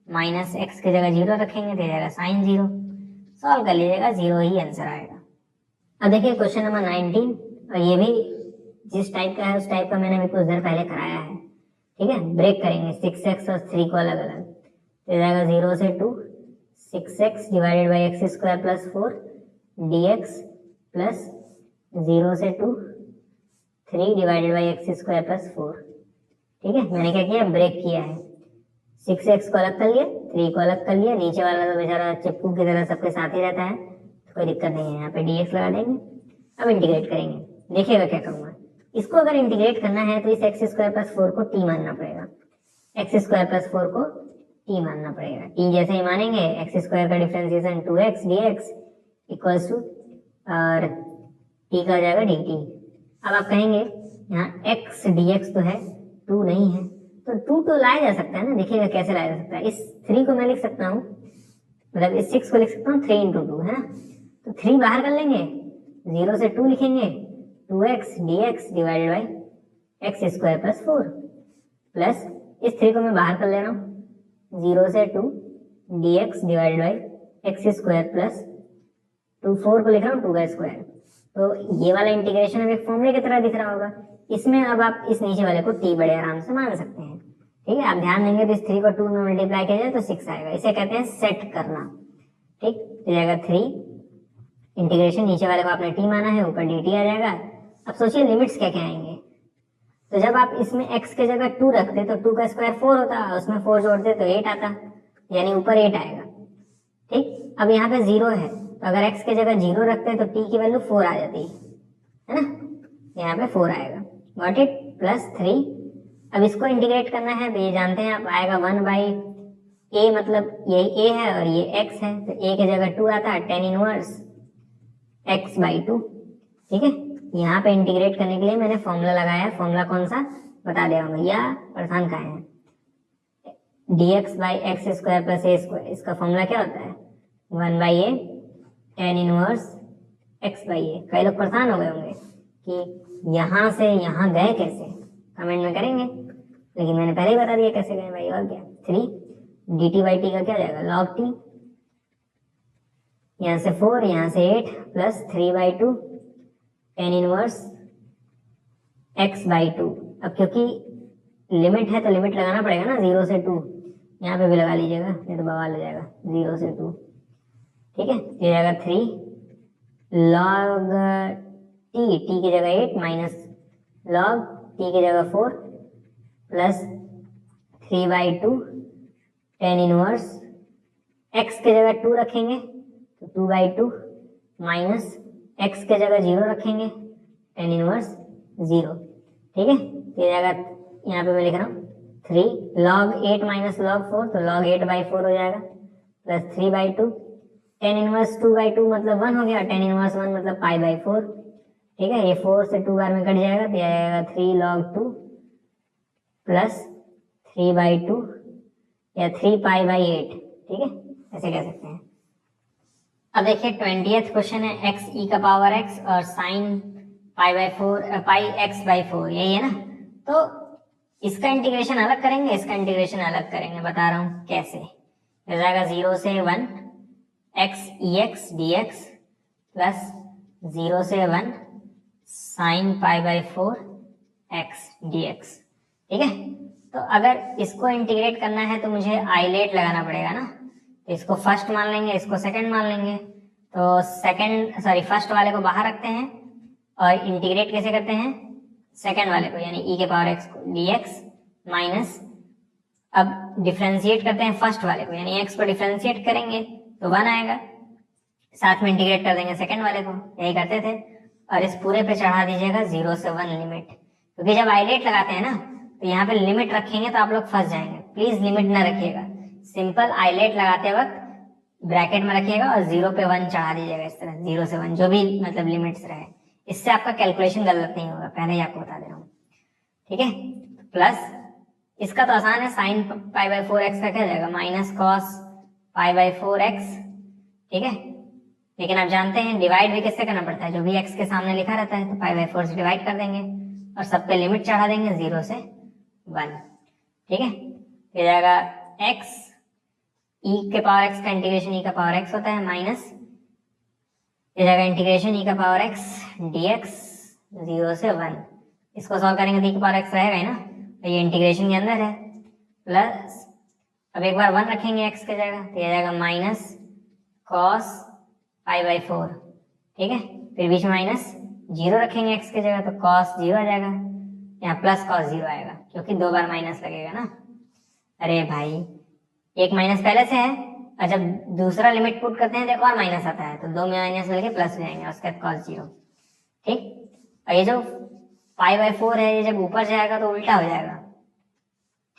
माइनस x के जगह 0 रखेंगे तो जाएगा sin 0। सॉल्व कर लीजिएगा, 0 ही आंसर आएगा। अब देखिए क्वेश्चन नंबर 19, और ये भी जिस टाइप का है उस टाइप का मैंने भी कुछ देर पहले कराया है। ठीक है, ब्रेक करेंगे 6x और 3 को अलग अलग, तो जाएगा 0 से 2 6x divided by x square plus 4 dx plus 0 से 2 3 divided by x square plus 4। ठीक है, मैंने क्या किया, ब्रेक किया है, 6x को अलग कर लिया, 3 को अलग कर लिया, नीचे वाला तो बेचारा चिपकू की तरह सबके साथ ही रहता है, तो कोई दिक्कत नहीं है, यहाँ पे dx लगा देंगे। अब इंटीग्रेट करेंगे, देखिएगा क्या करूँगा। इसको अगर इंटीग्रेट करना है तो इस एक्स स्क्वायर प्लस 4 को t मानना पड़ेगा, एक्स स्क्वायर प्लस 4 को t मानना पड़ेगा। t जैसे ही मानेंगे, एक्स स्क्वायर का differentiation 2x dx equals to और t का हो जाएगा dt। अब आप कहेंगे यहाँ x dx तो है, 2 नहीं है, तो 2 तो लाया जा सकता है ना, देखिएगा कैसे लाया जा सकता है। इस 3 को मैं लिख सकता हूँ, मतलब इस 6 को लिख सकता हूँ 3 इंटू 2 है ना, तो 3 बाहर कर लेंगे, 0 से 2 लिखेंगे, 2x dx divided by x square plus 4 plus इस 3 को मैं बाहर कर ले रहा हूँ, 0 से 2 dx divided by x square plus 4 को लिख रहा हूँ 2 का स्क्वायर। तो ये वाला इंटीग्रेशन अब एक फॉर्मूले की तरह दिख रहा होगा, इसमें अब आप इस नीचे वाले को t बड़े आराम से मान सकते हैं। ठीक है, आप ध्यान देंगे तो इस 3 को 2 में मल्टीप्लाई किया जाए तो 6 आएगा। इसे कहते हैं सेट करना। ठीक, तो जाएगा 3 इंटीग्रेशन, नीचे वाले को आपने t माना है, ऊपर dt आ जाएगा। अब सोचिए लिमिट्स क्या क्या आएंगे। तो जब आप इसमें x के जगह 2 रखते तो 2 का स्क्वायर 4 होता, उसमें 4 जोड़ते तो 8 आता, यानी ऊपर 8 आएगा। ठीक, अब यहाँ पे 0 है तो अगर x के जगह 0 रखते तो t की वैल्यू 4 आ जाती है ना, यहाँ पे 4 आएगा। Got it, plus 3। अब इसको इंटीग्रेट करना है तो ये जानते हैं आप, आएगा 1/a, मतलब यही a है और ये x है, तो a की जगह 2 आता है, tan इनवर्स x/2। ठीक है, यहाँ पे इंटीग्रेट करने के लिए मैंने फॉर्मूला लगाया है। फॉर्मूला कौन सा बता दे रहा या परेशान का है, dx/x² + a²। इसका फॉर्मूला क्या होता है, 1/a tan इनवर्स x/a। कई लोग परेशान हो गए होंगे कि यहाँ से यहाँ गए कैसे, कमेंट में करेंगे, लेकिन मैंने पहले ही बता दिया कैसे गए भाई। और क्या, 3 dt/t का क्या जाएगा, log t, यहाँ से 4, यहाँ से 8, प्लस 3/2 tan इनवर्स x/2। अब क्योंकि लिमिट है तो लिमिट लगाना पड़ेगा ना, 0 से 2, यहाँ पे भी लगा लीजिएगा नहीं तो बवाल हो जाएगा, 0 से 2। ठीक है, ये जाएगा 3 log t की जगह 8 माइनस log t की जगह 4 प्लस 3/2 tan इनवर्स x की जगह 2 रखेंगे तो 2/2 माइनस x की जगह 0 रखेंगे tan इनवर्स 0। ठीक है, ये जगह यहाँ पे मैं लिख रहा हूँ 3 log 8 माइनस log 4, तो log 8/4 हो जाएगा, प्लस 3/2 tan इनवर्स 2/2 मतलब 1 हो गया, tan इनवर्स 1 मतलब π/4। ठीक है, ये 4 से 2 बार में कट जाएगा तो आएगा 3 log 2 प्लस 3/2 या 3π/8। ठीक है, ऐसे कह सकते हैं। अब देखिए 20th क्वेश्चन है x e का पावर x और साइन πx/4, यही है ना। तो इसका इंटीग्रेशन अलग करेंगे, इसका इंटीग्रेशन अलग करेंगे, बता रहा हूं कैसे। हो जाएगा 0 से 1 x ex dx प्लस 0 से 1 साइन π/4 x dx। ठीक है, तो अगर इसको इंटीग्रेट करना है तो मुझे आइलेट लगाना पड़ेगा ना, तो इसको फर्स्ट मान लेंगे, इसको सेकंड मान लेंगे। तो फर्स्ट वाले को बाहर रखते हैं और इंटीग्रेट कैसे करते हैं, सेकंड वाले को यानी e के पावर x को dx माइनस, अब डिफरेंशिएट करते हैं फर्स्ट वाले को यानी x को डिफरेंशिएट करेंगे तो 1 आएगा, साथ में इंटीग्रेट कर देंगे सेकंड वाले को, यही करते थे। और इस पूरे पे चढ़ा दीजिएगा 0 से 1 लिमिट, क्योंकि जब आइलेट लगाते हैं ना तो यहाँ पे लिमिट रखेंगे तो आप लोग फंस जाएंगे। प्लीज लिमिट ना रखिएगा, सिंपल आइलेट लगाते वक्त ब्रैकेट में रखिएगा और 0 पे 1 चढ़ा दीजिएगा, इस तरह 0 से 1 जो भी मतलब लिमिट्स रहे, इससे आपका कैलकुलेशन गलत नहीं होगा, पहले ही आपको बता दे रहा हूँ। ठीक है, प्लस इसका तो आसान है, साइन π/4x का क्या जाएगा, माइनस कॉस π/4x। ठीक है, लेकिन आप जानते हैं डिवाइड भी किससे करना पड़ता है, जो भी x के सामने लिखा रहता है तो π/4 से डिवाइड कर देंगे और सब पे लिमिट चढ़ा देंगे 0 से 1। ठीक है, ये जाएगा x e के पावर x का इंटीग्रेशन e का पावर x होता है माइनस, ये जाएगा इंटीग्रेशन e का पावर x dx 0 से 1। इसको सॉल्व करेंगे तो e का पावर x रहेगा ही ना, तो ये इंटीग्रेशन के अंदर है, प्लस अब एक बार 1 रखेंगे x के जगह तो ये जाएगा माइनस कॉस π/4। ठीक है, फिर बीच में माइनस 0 रखेंगे x की जगह तो cos 0 आ जाएगा, यहाँ प्लस cos 0 आएगा क्योंकि 2 बार माइनस लगेगा ना। अरे भाई एक माइनस पहले से है और जब दूसरा लिमिट पुट करते हैं तो एक और माइनस आता है, तो 2 में माइनस मिलके प्लस हो जाएंगे, उसके बाद cos 0। ठीक, और ये जो π/4 है ये जब ऊपर जाएगा तो उल्टा हो जाएगा।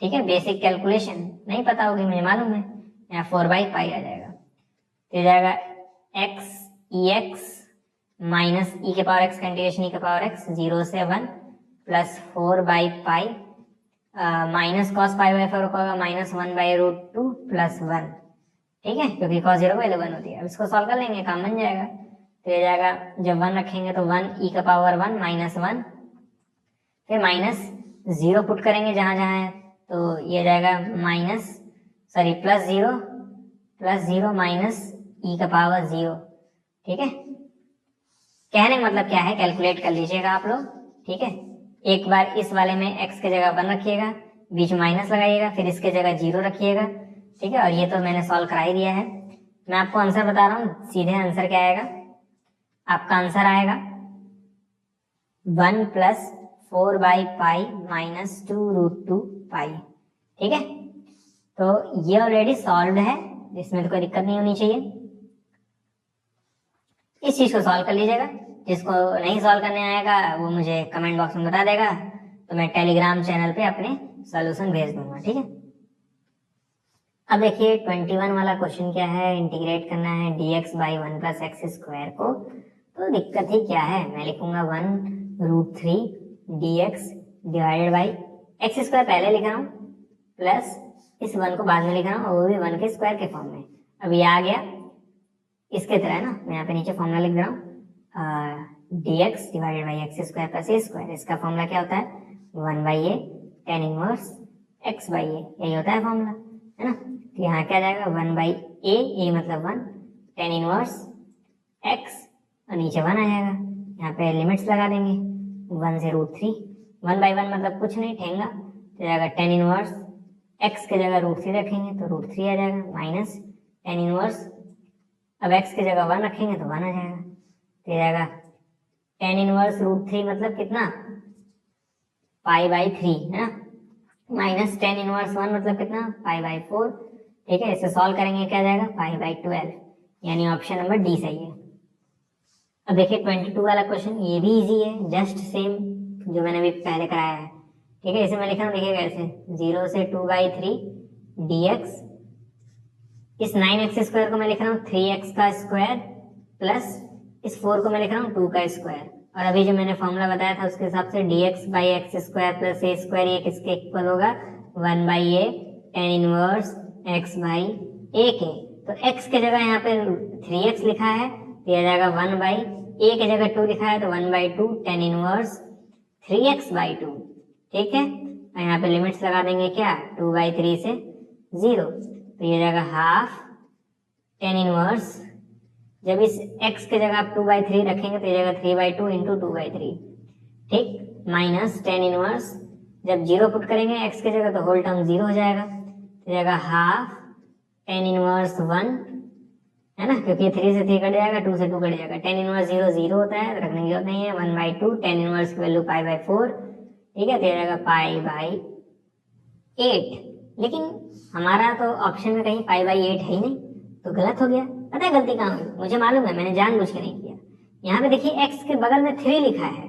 ठीक है, बेसिक कैलकुलेशन नहीं पता होगी, मुझे मालूम है, यहाँ 4/π आ जाएगा, तो जाएगा x ex माइनस e के पावर x का इंटीग्रेशन e के पावर x 0 से 1 प्लस 4/π माइनस कॉस π/4 होगा माइनस 1/√2 प्लस 1। ठीक है, क्योंकि cos 0 वैल्यू 1 होती है। अब इसको सॉल्व कर लेंगे, काम बन जाएगा, तो ये जाएगा जब 1 रखेंगे तो 1 e का पावर 1 माइनस 1, फिर माइनस 0 पुट करेंगे जहां जहां है तो ये जाएगा प्लस 0 माइनस e का पावर 0। ठीक है, कहने का मतलब क्या है, कैलकुलेट कर लीजिएगा आप लोग। ठीक है, एक बार इस वाले में x की जगह 1 रखिएगा, बीच में माइनस लगाइएगा, फिर इसके जगह 0 रखिएगा, ठीक है। और ये तो मैंने सॉल्व करा ही दिया है। मैं आपको आंसर बता रहा हूँ, सीधे आंसर क्या आएगा, आपका आंसर आएगा 1 + 4/π - 2√2 पाई, ठीक है। तो ये ऑलरेडी सॉल्व है, इसमें तो कोई दिक्कत नहीं होनी चाहिए। इस चीज को सॉल्व कर लीजिएगा। जिसको नहीं सॉल्व करने आएगा वो मुझे कमेंट बॉक्स में बता देगा, तो मैं टेलीग्राम चैनल पे अपने सॉल्यूशन भेज दूंगा, ठीक है। अब देखिए 21 वाला क्वेश्चन क्या है, इंटीग्रेट करना है dx/1 + x² को। तो दिक्कत ही क्या है, मैं लिखूंगा 1√3 dx / x² पहले लिख रहा हूँ, प्लस इस 1 को बाद में लिख रहा हूँ, और वो भी 1 के स्क्वायर के फॉर्म में। अब ये आ गया इसके तरह है ना, मैं यहाँ पे नीचे फॉर्मूला लिख रहा हूँ, dx / x² + a²। इसका फॉर्मूला क्या होता है, 1/a tan इनवर्स x/a, यही होता है फॉर्मूला, है ना। तो यहाँ क्या जाएगा 1/a, a मतलब 1, tan इनवर्स x, और नीचे 1 आ जाएगा। यहाँ पे लिमिट्स लगा देंगे, 1 से √3, 1/1 मतलब कुछ नहीं, ठेंगा, तो जाएगा tan इनवर्स x के जगह √3 रखेंगे तो √3 आ जाएगा, माइनस tan इनवर्स, अब x की जगह 1 रखेंगे तो 1 आ जाएगा, तो जाएगा tan इनवर्स √3 मतलब कितना, π/3, है ना, माइनस tan इनवर्स 1 मतलब कितना, π/4, ठीक है। इसे सॉल्व करेंगे क्या जाएगा, π/12, यानी ऑप्शन नंबर डी सही है। अब देखिए 22 वाला क्वेश्चन, ये भी इजी है, जस्ट सेम जो मैंने अभी पहले कराया है, ठीक है। इसे मैं लिख रहा हूँ, देखिए कैसे, 0 से 2/3 dx, इस 9x² को मैं लिख रहा हूँ 3x² प्लस इस 4 को मैं लिख रहा हूँ 2 का स्क्वायर, और अभी जो मैंने फॉर्मूला बताया था उसके हिसाब से dx/x² + a², ये किसके इक्वल होगा, 1/a tan इनवर्स x/a के। तो x के जगह यहाँ पे 3x लिखा है, तो यह जाएगा 1/a के जगह 2 लिखा है तो 1/2 tan इनवर्स 3x/2, ठीक है। और यहाँ पे लिमिट्स लगा देंगे क्या, 2/3 से 0, तो ये जाएगा हाफ tan इनवर्स, जब इस x के जगह आप 2/3 रखेंगे तो ये जाएगा 3/2 × 2/3, ठीक, माइनस tan इनवर्स, जब 0 पुट करेंगे x के जगह तो होल टर्म 0 हो जाएगा, तो जाएगा हाफ tan इनवर्स 1, है ना, क्योंकि 3 से 3 कट जाएगा, 2 से 2 कट जाएगा, tan इनवर्स 0 0 होता है तो रखने की जरूरत नहीं है, 1/2 tan इनवर्स की वैल्यू π/4, ठीक है, तो जाएगा π/8। लेकिन हमारा तो ऑप्शन में कहीं π/8 है ही नहीं, तो गलत हो गया। पता है गलती कहाँ हुई, मुझे मालूम है, मैंने जानबूझ के नहीं किया। यहाँ पे देखिए x के बगल में 3 लिखा है,